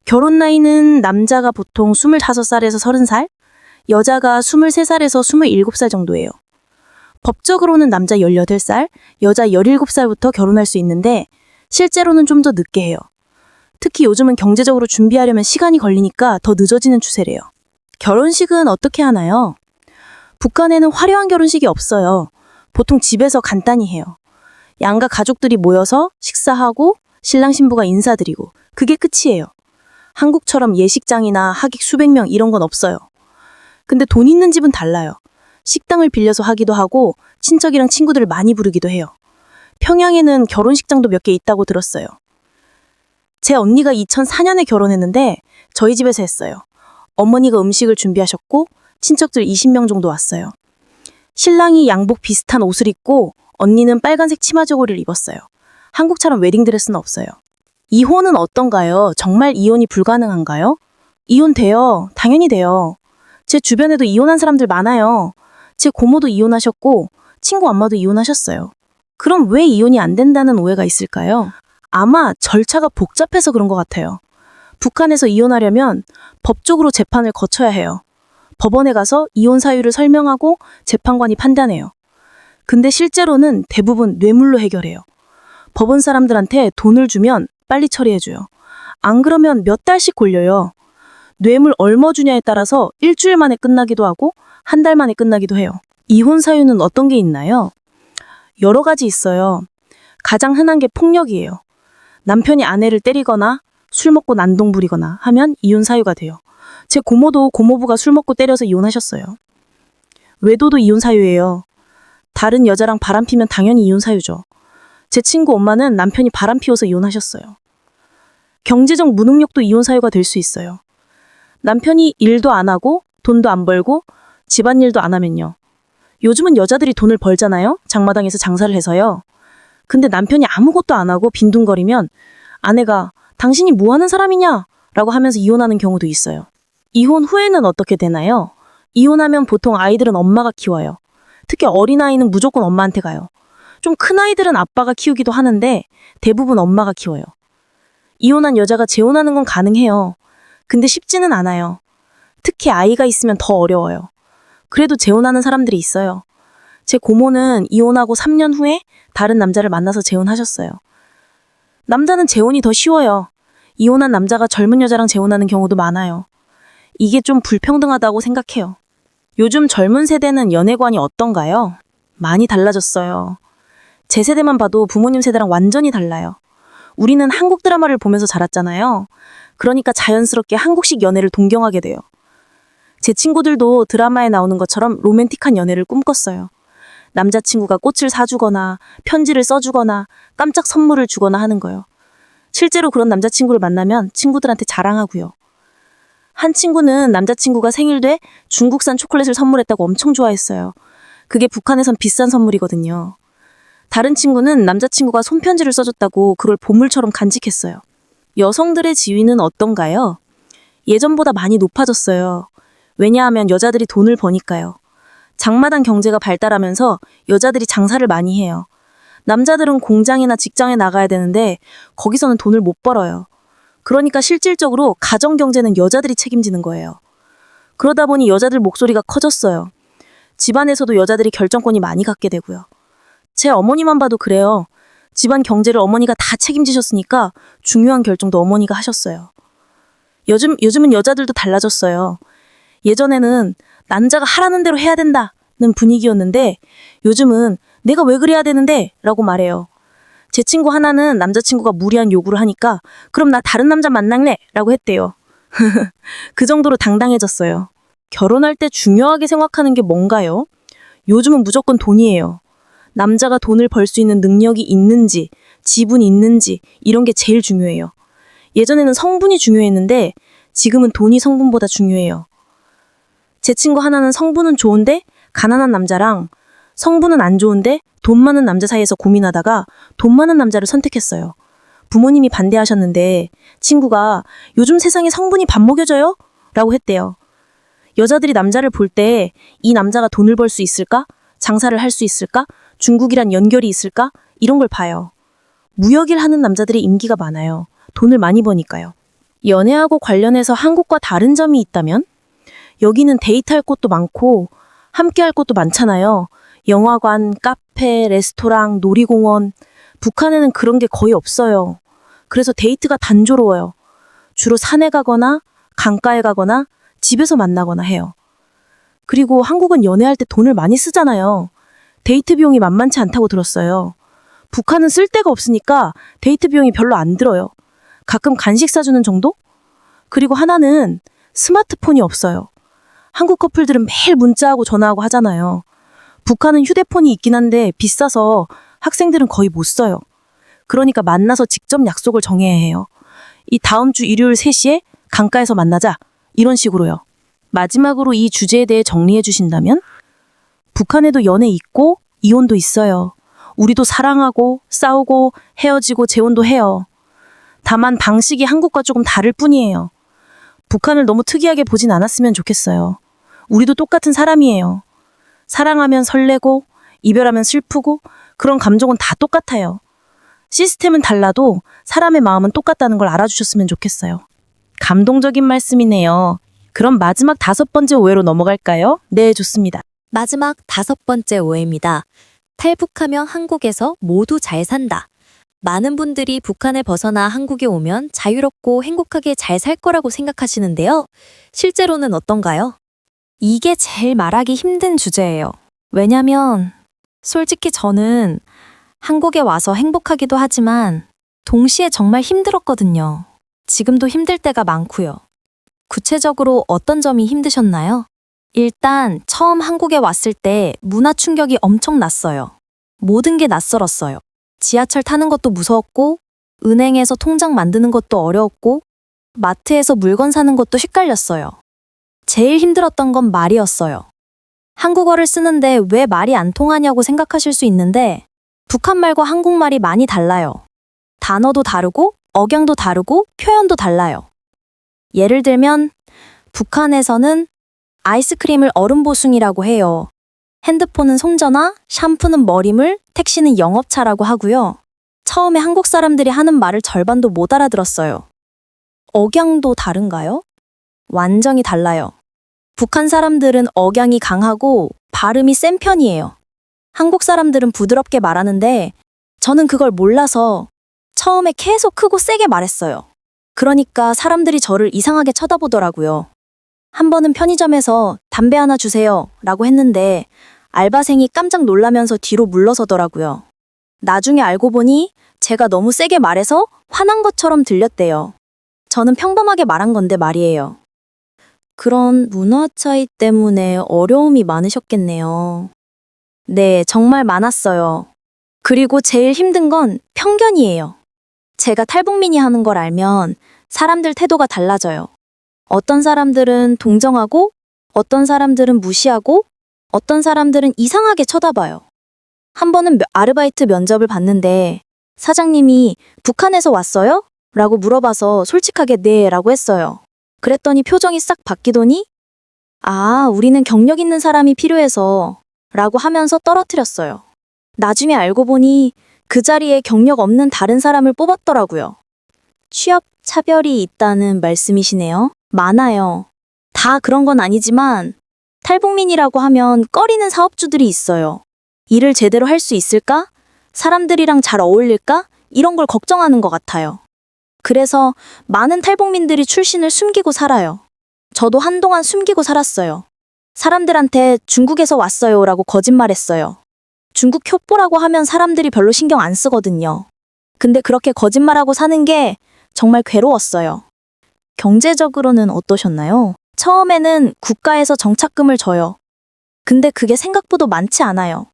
결혼 나이는 남자가 보통 25살에서 30살, 여자가 23살에서 27살 정도예요. 법적으로는 남자 18살, 여자 17살부터 결혼할 수 있는데 실제로는 좀 더 늦게 해요. 특히 요즘은 경제적으로 준비하려면 시간이 걸리니까 더 늦어지는 추세래요. 결혼식은 어떻게 하나요? 북한에는 화려한 결혼식이 없어요. 보통 집에서 간단히 해요. 양가 가족들이 모여서 식사하고 신랑 신부가 인사드리고 그게 끝이에요. 한국처럼 예식장이나 하객 수백 명 이런 건 없어요. 근데 돈 있는 집은 달라요. 식당을 빌려서 하기도 하고 친척이랑 친구들을 많이 부르기도 해요. 평양에는 결혼식장도 몇 개 있다고 들었어요. 제 언니가 2004년에 결혼했는데 저희 집에서 했어요. 어머니가 음식을 준비하셨고 친척들 20명 정도 왔어요. 신랑이 양복 비슷한 옷을 입고 언니는 빨간색 치마 저고리를 입었어요. 한국처럼 웨딩드레스는 없어요. 이혼은 어떤가요? 정말 이혼이 불가능한가요? 이혼 돼요. 당연히 돼요. 제 주변에도 이혼한 사람들 많아요. 제 고모도 이혼하셨고 친구 엄마도 이혼하셨어요. 그럼 왜 이혼이 안 된다는 오해가 있을까요? 아마 절차가 복잡해서 그런 것 같아요. 북한에서 이혼하려면 법적으로 재판을 거쳐야 해요. 법원에 가서 이혼 사유를 설명하고 재판관이 판단해요. 근데 실제로는 대부분 뇌물로 해결해요. 법원 사람들한테 돈을 주면 빨리 처리해줘요. 안 그러면 몇 달씩 걸려요. 뇌물 얼마 주냐에 따라서 일주일 만에 끝나기도 하고 한 달 만에 끝나기도 해요. 이혼 사유는 어떤 게 있나요? 여러 가지 있어요. 가장 흔한 게 폭력이에요. 남편이 아내를 때리거나 술 먹고 난동 부리거나 하면 이혼 사유가 돼요. 제 고모도 고모부가 술 먹고 때려서 이혼하셨어요. 외도도 이혼 사유예요. 다른 여자랑 바람 피면 당연히 이혼 사유죠. 제 친구 엄마는 남편이 바람 피워서 이혼하셨어요. 경제적 무능력도 이혼 사유가 될 수 있어요. 남편이 일도 안 하고 돈도 안 벌고 집안일도 안 하면요. 요즘은 여자들이 돈을 벌잖아요. 장마당에서 장사를 해서요. 근데 남편이 아무것도 안 하고 빈둥거리면 아내가 당신이 뭐 하는 사람이냐? 라고 하면서 이혼하는 경우도 있어요. 이혼 후에는 어떻게 되나요? 이혼하면 보통 아이들은 엄마가 키워요. 특히 어린아이는 무조건 엄마한테 가요. 좀 큰 아이들은 아빠가 키우기도 하는데 대부분 엄마가 키워요. 이혼한 여자가 재혼하는 건 가능해요. 근데 쉽지는 않아요. 특히 아이가 있으면 더 어려워요. 그래도 재혼하는 사람들이 있어요. 제 고모는 이혼하고 3년 후에 다른 남자를 만나서 재혼하셨어요. 남자는 재혼이 더 쉬워요. 이혼한 남자가 젊은 여자랑 재혼하는 경우도 많아요. 이게 좀 불평등하다고 생각해요. 요즘 젊은 세대는 연애관이 어떤가요? 많이 달라졌어요. 제 세대만 봐도 부모님 세대랑 완전히 달라요. 우리는 한국 드라마를 보면서 자랐잖아요. 그러니까 자연스럽게 한국식 연애를 동경하게 돼요. 제 친구들도 드라마에 나오는 것처럼 로맨틱한 연애를 꿈꿨어요. 남자친구가 꽃을 사주거나 편지를 써주거나 깜짝 선물을 주거나 하는 거요. 실제로 그런 남자친구를 만나면 친구들한테 자랑하고요. 한 친구는 남자친구가 생일 때 중국산 초콜릿을 선물했다고 엄청 좋아했어요. 그게 북한에선 비싼 선물이거든요. 다른 친구는 남자친구가 손편지를 써줬다고 그걸 보물처럼 간직했어요. 여성들의 지위는 어떤가요? 예전보다 많이 높아졌어요. 왜냐하면 여자들이 돈을 버니까요. 장마당 경제가 발달하면서 여자들이 장사를 많이 해요. 남자들은 공장이나 직장에 나가야 되는데 거기서는 돈을 못 벌어요. 그러니까 실질적으로 가정 경제는 여자들이 책임지는 거예요. 그러다 보니 여자들 목소리가 커졌어요. 집안에서도 여자들이 결정권이 많이 갖게 되고요. 제 어머니만 봐도 그래요. 집안 경제를 어머니가 다 책임지셨으니까 중요한 결정도 어머니가 하셨어요. 요즘은 여자들도 달라졌어요. 예전에는 남자가 하라는 대로 해야 된다는 분위기였는데 요즘은 내가 왜 그래야 되는데? 라고 말해요. 제 친구 하나는 남자친구가 무리한 요구를 하니까 그럼 나 다른 남자 만날래? 라고 했대요. 그 정도로 당당해졌어요. 결혼할 때 중요하게 생각하는 게 뭔가요? 요즘은 무조건 돈이에요. 남자가 돈을 벌 수 있는 능력이 있는지, 지분이 있는지 이런 게 제일 중요해요. 예전에는 성분이 중요했는데 지금은 돈이 성분보다 중요해요. 제 친구 하나는 성분은 좋은데 가난한 남자랑 성분은 안 좋은데 돈 많은 남자 사이에서 고민하다가 돈 많은 남자를 선택했어요. 부모님이 반대하셨는데 친구가 요즘 세상에 성분이 밥 먹여줘요? 라고 했대요. 여자들이 남자를 볼 때 이 남자가 돈을 벌 수 있을까? 장사를 할 수 있을까? 중국이란 연결이 있을까? 이런 걸 봐요. 무역일 하는 남자들이 인기가 많아요. 돈을 많이 버니까요. 연애하고 관련해서 한국과 다른 점이 있다면? 여기는 데이트할 곳도 많고 함께 할 곳도 많잖아요. 영화관, 카페, 레스토랑, 놀이공원. 북한에는 그런 게 거의 없어요. 그래서 데이트가 단조로워요. 주로 산에 가거나 강가에 가거나 집에서 만나거나 해요. 그리고 한국은 연애할 때 돈을 많이 쓰잖아요. 데이트 비용이 만만치 않다고 들었어요. 북한은 쓸 데가 없으니까 데이트 비용이 별로 안 들어요. 가끔 간식 사주는 정도? 그리고 하나는 스마트폰이 없어요. 한국 커플들은 매일 문자하고 전화하고 하잖아요. 북한은 휴대폰이 있긴 한데 비싸서 학생들은 거의 못 써요. 그러니까 만나서 직접 약속을 정해야 해요. 이 다음 주 일요일 3시에 강가에서 만나자. 이런 식으로요. 마지막으로 이 주제에 대해 정리해 주신다면? 북한에도 연애 있고 이혼도 있어요. 우리도 사랑하고 싸우고 헤어지고 재혼도 해요. 다만 방식이 한국과 조금 다를 뿐이에요. 북한을 너무 특이하게 보진 않았으면 좋겠어요. 우리도 똑같은 사람이에요. 사랑하면 설레고 이별하면 슬프고 그런 감정은 다 똑같아요. 시스템은 달라도 사람의 마음은 똑같다는 걸 알아주셨으면 좋겠어요. 감동적인 말씀이네요. 그럼 마지막 5번째 오해로 넘어갈까요? 네, 좋습니다. 마지막 5번째 오해입니다. 탈북하면 한국에서 모두 잘 산다. 많은 분들이 북한을 벗어나 한국에 오면 자유롭고 행복하게 잘 살 거라고 생각하시는데요. 실제로는 어떤가요? 이게 제일 말하기 힘든 주제예요. 왜냐면 솔직히 저는 한국에 와서 행복하기도 하지만 동시에 정말 힘들었거든요. 지금도 힘들 때가 많고요. 구체적으로 어떤 점이 힘드셨나요? 일단 처음 한국에 왔을 때 문화 충격이 엄청 났어요. 모든 게 낯설었어요. 지하철 타는 것도 무서웠고, 은행에서 통장 만드는 것도 어려웠고, 마트에서 물건 사는 것도 헷갈렸어요. 제일 힘들었던 건 말이었어요. 한국어를 쓰는데 왜 말이 안 통하냐고 생각하실 수 있는데 북한말과 한국말이 많이 달라요. 단어도 다르고 억양도 다르고 표현도 달라요. 예를 들면 북한에서는 아이스크림을 얼음 보숭이라고 해요. 핸드폰은 손전화, 샴푸는 머리물, 택시는 영업차라고 하고요. 처음에 한국 사람들이 하는 말을 절반도 못 알아들었어요. 억양도 다른가요? 완전히 달라요. 북한 사람들은 억양이 강하고 발음이 센 편이에요. 한국 사람들은 부드럽게 말하는데 저는 그걸 몰라서 처음에 계속 크고 세게 말했어요. 그러니까 사람들이 저를 이상하게 쳐다보더라고요. 한 번은 편의점에서 담배 하나 주세요 라고 했는데 알바생이 깜짝 놀라면서 뒤로 물러서더라고요. 나중에 알고 보니 제가 너무 세게 말해서 화난 것처럼 들렸대요. 저는 평범하게 말한 건데 말이에요. 그런 문화 차이 때문에 어려움이 많으셨겠네요. 네, 정말 많았어요. 그리고 제일 힘든 건 편견이에요. 제가 탈북민이 하는 걸 알면 사람들 태도가 달라져요. 어떤 사람들은 동정하고, 어떤 사람들은 무시하고, 어떤 사람들은 이상하게 쳐다봐요. 한 번은 아르바이트 면접을 봤는데 사장님이 북한에서 왔어요? 라고 물어봐서 솔직하게 네 라고 했어요. 그랬더니 표정이 싹 바뀌더니 아, 우리는 경력 있는 사람이 필요해서 라고 하면서 떨어뜨렸어요. 나중에 알고 보니 그 자리에 경력 없는 다른 사람을 뽑았더라고요. 취업 차별이 있다는 말씀이시네요. 많아요. 다 그런 건 아니지만 탈북민이라고 하면 꺼리는 사업주들이 있어요. 일을 제대로 할 수 있을까? 사람들이랑 잘 어울릴까? 이런 걸 걱정하는 것 같아요. 그래서 많은 탈북민들이 출신을 숨기고 살아요. 저도 한동안 숨기고 살았어요. 사람들한테 중국에서 왔어요 라고 거짓말했어요. 중국 첩보라고 하면 사람들이 별로 신경 안 쓰거든요. 근데 그렇게 거짓말하고 사는 게 정말 괴로웠어요. 경제적으로는 어떠셨나요? 처음에는 국가에서 정착금을 줘요. 근데 그게 생각보다 많지 않아요.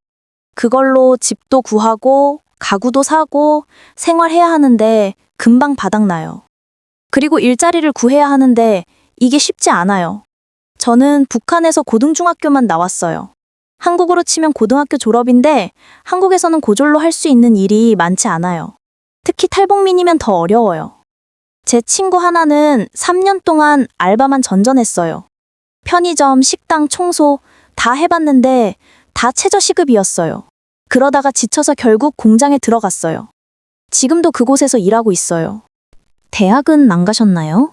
그걸로 집도 구하고 가구도 사고 생활해야 하는데 금방 바닥나요. 그리고 일자리를 구해야 하는데 이게 쉽지 않아요. 저는 북한에서 고등중학교만 나왔어요. 한국으로 치면 고등학교 졸업인데 한국에서는 고졸로 할 수 있는 일이 많지 않아요. 특히 탈북민이면 더 어려워요. 제 친구 하나는 3년 동안 알바만 전전했어요. 편의점, 식당, 청소 다 해봤는데 다 최저시급이었어요. 그러다가 지쳐서 결국 공장에 들어갔어요. 지금도 그곳에서 일하고 있어요. 대학은 안 가셨나요?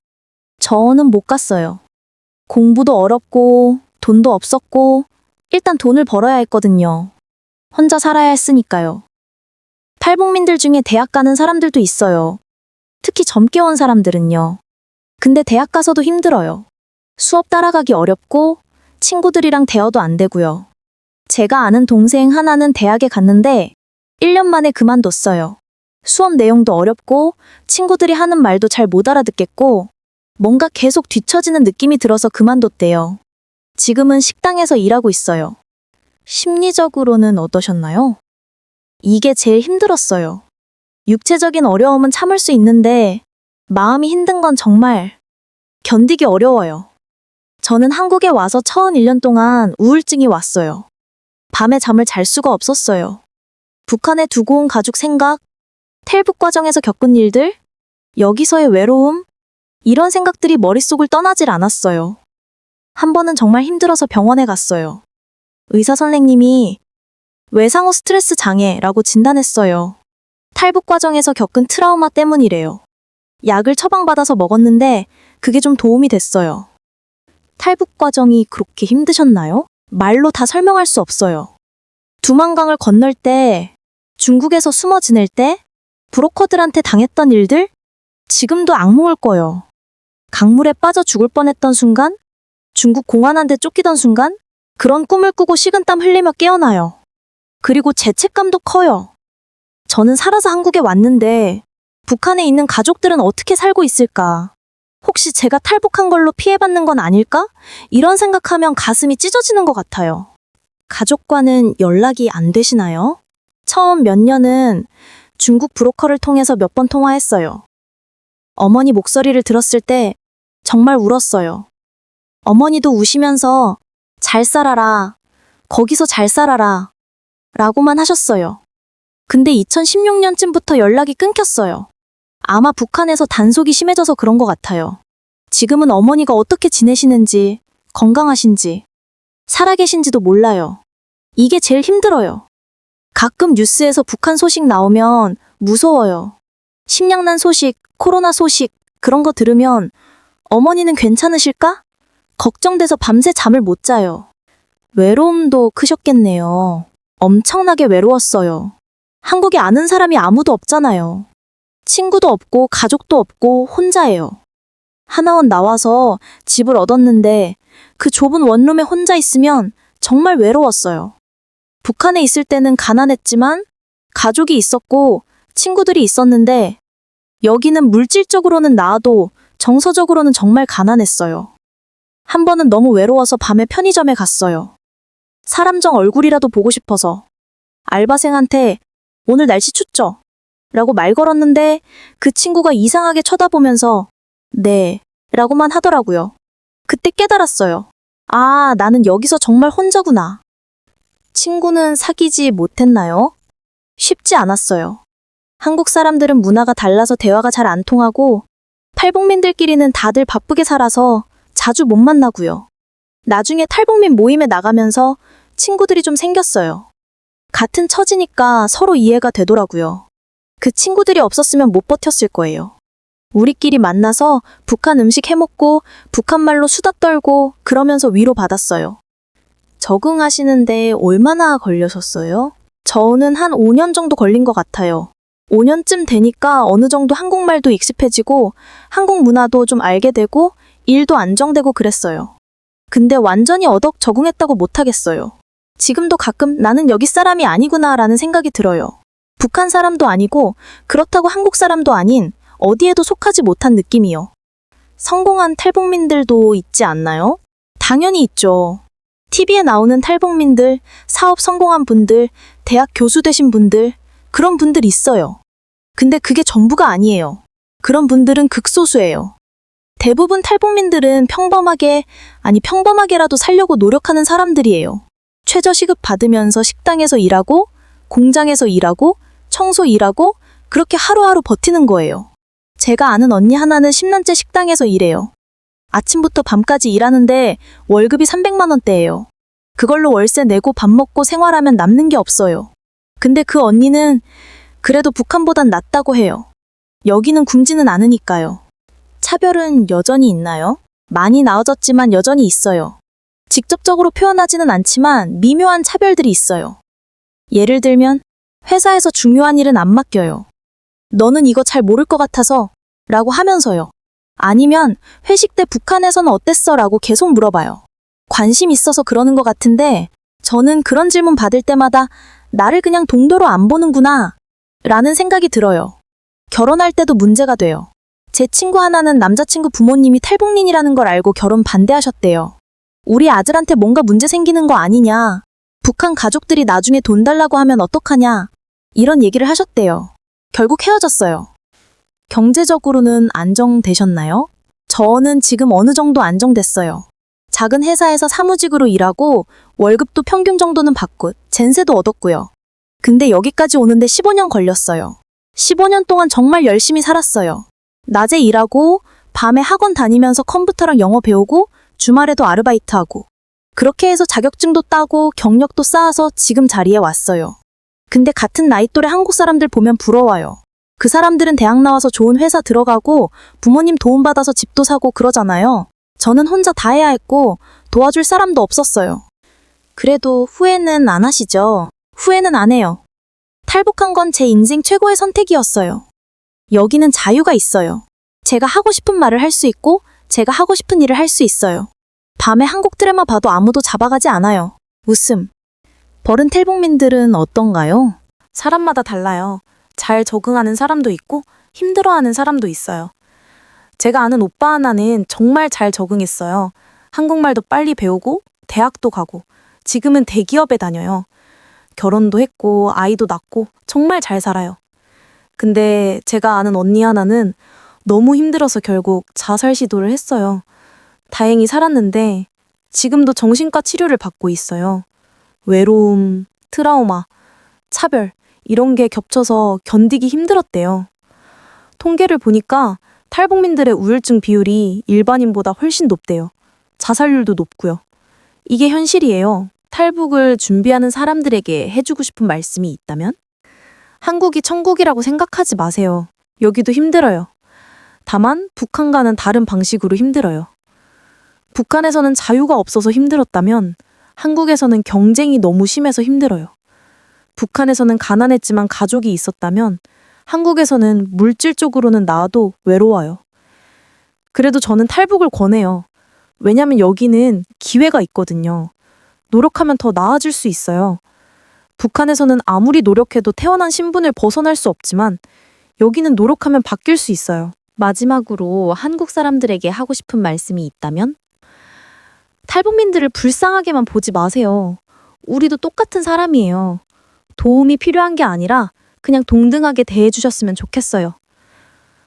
저는 못 갔어요. 공부도 어렵고 돈도 없었고 일단 돈을 벌어야 했거든요. 혼자 살아야 했으니까요. 탈북민들 중에 대학 가는 사람들도 있어요. 특히 젊게 온 사람들은요. 근데 대학 가서도 힘들어요. 수업 따라가기 어렵고 친구들이랑 대화도 안 되고요. 제가 아는 동생 하나는 대학에 갔는데 1년 만에 그만뒀어요. 수업 내용도 어렵고 친구들이 하는 말도 잘 못 알아듣겠고 뭔가 계속 뒤처지는 느낌이 들어서 그만뒀대요. 지금은 식당에서 일하고 있어요. 심리적으로는 어떠셨나요? 이게 제일 힘들었어요. 육체적인 어려움은 참을 수 있는데 마음이 힘든 건 정말 견디기 어려워요. 저는 한국에 와서 처음 1년 동안 우울증이 왔어요. 밤에 잠을 잘 수가 없었어요. 북한에 두고 온 가족 생각, 탈북 과정에서 겪은 일들, 여기서의 외로움, 이런 생각들이 머릿속을 떠나질 않았어요. 한 번은 정말 힘들어서 병원에 갔어요. 의사 선생님이 외상후 스트레스 장애라고 진단했어요. 탈북 과정에서 겪은 트라우마 때문이래요. 약을 처방받아서 먹었는데 그게 좀 도움이 됐어요. 탈북 과정이 그렇게 힘드셨나요? 말로 다 설명할 수 없어요. 두만강을 건널 때, 중국에서 숨어 지낼 때, 브로커들한테 당했던 일들? 지금도 악몽을 꿔요. 강물에 빠져 죽을 뻔했던 순간? 중국 공안한테 쫓기던 순간? 그런 꿈을 꾸고 식은땀 흘리며 깨어나요. 그리고 죄책감도 커요. 저는 살아서 한국에 왔는데 북한에 있는 가족들은 어떻게 살고 있을까? 혹시 제가 탈북한 걸로 피해받는 건 아닐까? 이런 생각하면 가슴이 찢어지는 것 같아요. 가족과는 연락이 안 되시나요? 처음 몇 년은 중국 브로커를 통해서 몇 번 통화했어요. 어머니 목소리를 들었을 때 정말 울었어요. 어머니도 우시면서 잘 살아라, 거기서 잘 살아라 라고만 하셨어요. 근데 2016년쯤부터 연락이 끊겼어요. 아마 북한에서 단속이 심해져서 그런 것 같아요. 지금은 어머니가 어떻게 지내시는지, 건강하신지, 살아계신지도 몰라요. 이게 제일 힘들어요. 가끔 뉴스에서 북한 소식 나오면 무서워요. 식량난 소식, 코로나 소식, 그런 거 들으면 어머니는 괜찮으실까? 걱정돼서 밤새 잠을 못 자요. 외로움도 크셨겠네요. 엄청나게 외로웠어요. 한국에 아는 사람이 아무도 없잖아요. 친구도 없고 가족도 없고 혼자예요. 하나원 나와서 집을 얻었는데 그 좁은 원룸에 혼자 있으면 정말 외로웠어요. 북한에 있을 때는 가난했지만 가족이 있었고 친구들이 있었는데 여기는 물질적으로는 나아도 정서적으로는 정말 가난했어요. 한 번은 너무 외로워서 밤에 편의점에 갔어요. 사람정 얼굴이라도 보고 싶어서. 알바생한테 오늘 날씨 춥죠? 라고 말 걸었는데 그 친구가 이상하게 쳐다보면서 네 라고만 하더라고요. 그때 깨달았어요. 아, 나는 여기서 정말 혼자구나. 친구는 사귀지 못했나요? 쉽지 않았어요. 한국 사람들은 문화가 달라서 대화가 잘 안 통하고 탈북민들끼리는 다들 바쁘게 살아서 자주 못 만나고요. 나중에 탈북민 모임에 나가면서 친구들이 좀 생겼어요. 같은 처지니까 서로 이해가 되더라고요. 그 친구들이 없었으면 못 버텼을 거예요. 우리끼리 만나서 북한 음식 해먹고 북한말로 수다 떨고 그러면서 위로받았어요. 적응하시는데 얼마나 걸려셨어요? 저는 한 5년 정도 걸린 것 같아요. 5년쯤 되니까 어느 정도 한국말도 익숙해지고 한국 문화도 좀 알게 되고 일도 안정되고 그랬어요. 근데 완전히 어덕 적응했다고 못하겠어요. 지금도 가끔 나는 여기 사람이 아니구나 라는 생각이 들어요. 북한 사람도 아니고 그렇다고 한국 사람도 아닌 어디에도 속하지 못한 느낌이요. 성공한 탈북민들도 있지 않나요? 당연히 있죠. TV에 나오는 탈북민들, 사업 성공한 분들, 대학 교수 되신 분들, 그런 분들 있어요. 근데 그게 전부가 아니에요. 그런 분들은 극소수예요. 대부분 탈북민들은 평범하게라도 살려고 노력하는 사람들이에요. 최저시급 받으면서 식당에서 일하고, 공장에서 일하고, 청소 일하고, 그렇게 하루하루 버티는 거예요. 제가 아는 언니 하나는 10년째 식당에서 일해요. 아침부터 밤까지 일하는데 월급이 300만 원대예요. 그걸로 월세 내고 밥 먹고 생활하면 남는 게 없어요. 근데 그 언니는 그래도 북한보단 낫다고 해요. 여기는 굶지는 않으니까요. 차별은 여전히 있나요? 많이 나아졌지만 여전히 있어요. 직접적으로 표현하지는 않지만 미묘한 차별들이 있어요. 예를 들면 회사에서 중요한 일은 안 맡겨요. 너는 이거 잘 모를 것 같아서 라고 하면서요. 아니면 회식 때 북한에서는 어땠어? 라고 계속 물어봐요. 관심 있어서 그러는 것 같은데 저는 그런 질문 받을 때마다 나를 그냥 동료로 안 보는구나 라는 생각이 들어요. 결혼할 때도 문제가 돼요. 제 친구 하나는 남자친구 부모님이 탈북민이라는 걸 알고 결혼 반대하셨대요. 우리 아들한테 뭔가 문제 생기는 거 아니냐. 북한 가족들이 나중에 돈 달라고 하면 어떡하냐. 이런 얘기를 하셨대요. 결국 헤어졌어요. 경제적으로는 안정되셨나요? 저는 지금 어느 정도 안정됐어요. 작은 회사에서 사무직으로 일하고 월급도 평균 정도는 받고 젠세도 얻었고요. 근데 여기까지 오는데 15년 걸렸어요. 15년 동안 정말 열심히 살았어요. 낮에 일하고 밤에 학원 다니면서 컴퓨터랑 영어 배우고 주말에도 아르바이트하고 그렇게 해서 자격증도 따고 경력도 쌓아서 지금 자리에 왔어요. 근데 같은 나이 또래 한국 사람들 보면 부러워요. 그 사람들은 대학 나와서 좋은 회사 들어가고 부모님 도움받아서 집도 사고 그러잖아요. 저는 혼자 다 해야 했고 도와줄 사람도 없었어요. 그래도 후회는 안 하시죠? 후회는 안 해요. 탈북한 건 제 인생 최고의 선택이었어요. 여기는 자유가 있어요. 제가 하고 싶은 말을 할 수 있고 제가 하고 싶은 일을 할 수 있어요. 밤에 한국 드라마 봐도 아무도 잡아가지 않아요. 웃음. 버른 탈북민들은 어떤가요? 사람마다 달라요. 잘 적응하는 사람도 있고 힘들어하는 사람도 있어요. 제가 아는 오빠 하나는 정말 잘 적응했어요. 한국말도 빨리 배우고 대학도 가고 지금은 대기업에 다녀요. 결혼도 했고 아이도 낳고 정말 잘 살아요. 근데 제가 아는 언니 하나는 너무 힘들어서 결국 자살 시도를 했어요. 다행히 살았는데 지금도 정신과 치료를 받고 있어요. 외로움, 트라우마, 차별, 이런 게 겹쳐서 견디기 힘들었대요. 통계를 보니까 탈북민들의 우울증 비율이 일반인보다 훨씬 높대요. 자살률도 높고요. 이게 현실이에요. 탈북을 준비하는 사람들에게 해주고 싶은 말씀이 있다면? 한국이 천국이라고 생각하지 마세요. 여기도 힘들어요. 다만 북한과는 다른 방식으로 힘들어요. 북한에서는 자유가 없어서 힘들었다면 한국에서는 경쟁이 너무 심해서 힘들어요. 북한에서는 가난했지만 가족이 있었다면 한국에서는 물질적으로는 나아도 외로워요. 그래도 저는 탈북을 권해요. 왜냐면 여기는 기회가 있거든요. 노력하면 더 나아질 수 있어요. 북한에서는 아무리 노력해도 태어난 신분을 벗어날 수 없지만 여기는 노력하면 바뀔 수 있어요. 마지막으로 한국 사람들에게 하고 싶은 말씀이 있다면? 탈북민들을 불쌍하게만 보지 마세요. 우리도 똑같은 사람이에요. 도움이 필요한 게 아니라 그냥 동등하게 대해주셨으면 좋겠어요.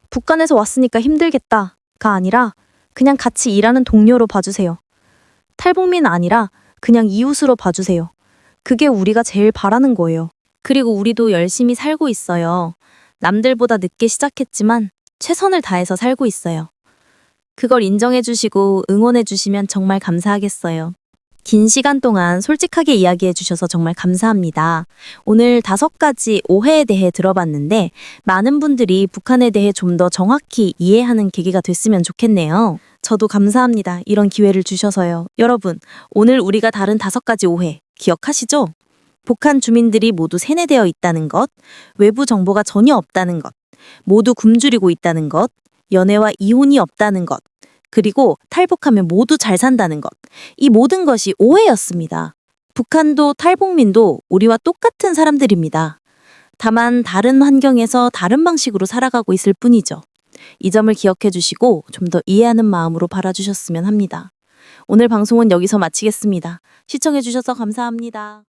북한에서 왔으니까 힘들겠다가 아니라 그냥 같이 일하는 동료로 봐주세요. 탈북민 아니라 그냥 이웃으로 봐주세요. 그게 우리가 제일 바라는 거예요. 그리고 우리도 열심히 살고 있어요. 남들보다 늦게 시작했지만 최선을 다해서 살고 있어요. 그걸 인정해주시고 응원해주시면 정말 감사하겠어요. 긴 시간 동안 솔직하게 이야기해주셔서 정말 감사합니다. 오늘 5가지 오해에 대해 들어봤는데 많은 분들이 북한에 대해 좀 더 정확히 이해하는 계기가 됐으면 좋겠네요. 저도 감사합니다. 이런 기회를 주셔서요. 여러분, 오늘 우리가 다룬 5가지 오해 기억하시죠? 북한 주민들이 모두 세뇌되어 있다는 것, 외부 정보가 전혀 없다는 것, 모두 굶주리고 있다는 것, 연애와 이혼이 없다는 것, 그리고 탈북하면 모두 잘 산다는 것. 이 모든 것이 오해였습니다. 북한도 탈북민도 우리와 똑같은 사람들입니다. 다만 다른 환경에서 다른 방식으로 살아가고 있을 뿐이죠. 이 점을 기억해 주시고 좀 더 이해하는 마음으로 바라주셨으면 합니다. 오늘 방송은 여기서 마치겠습니다. 시청해 주셔서 감사합니다.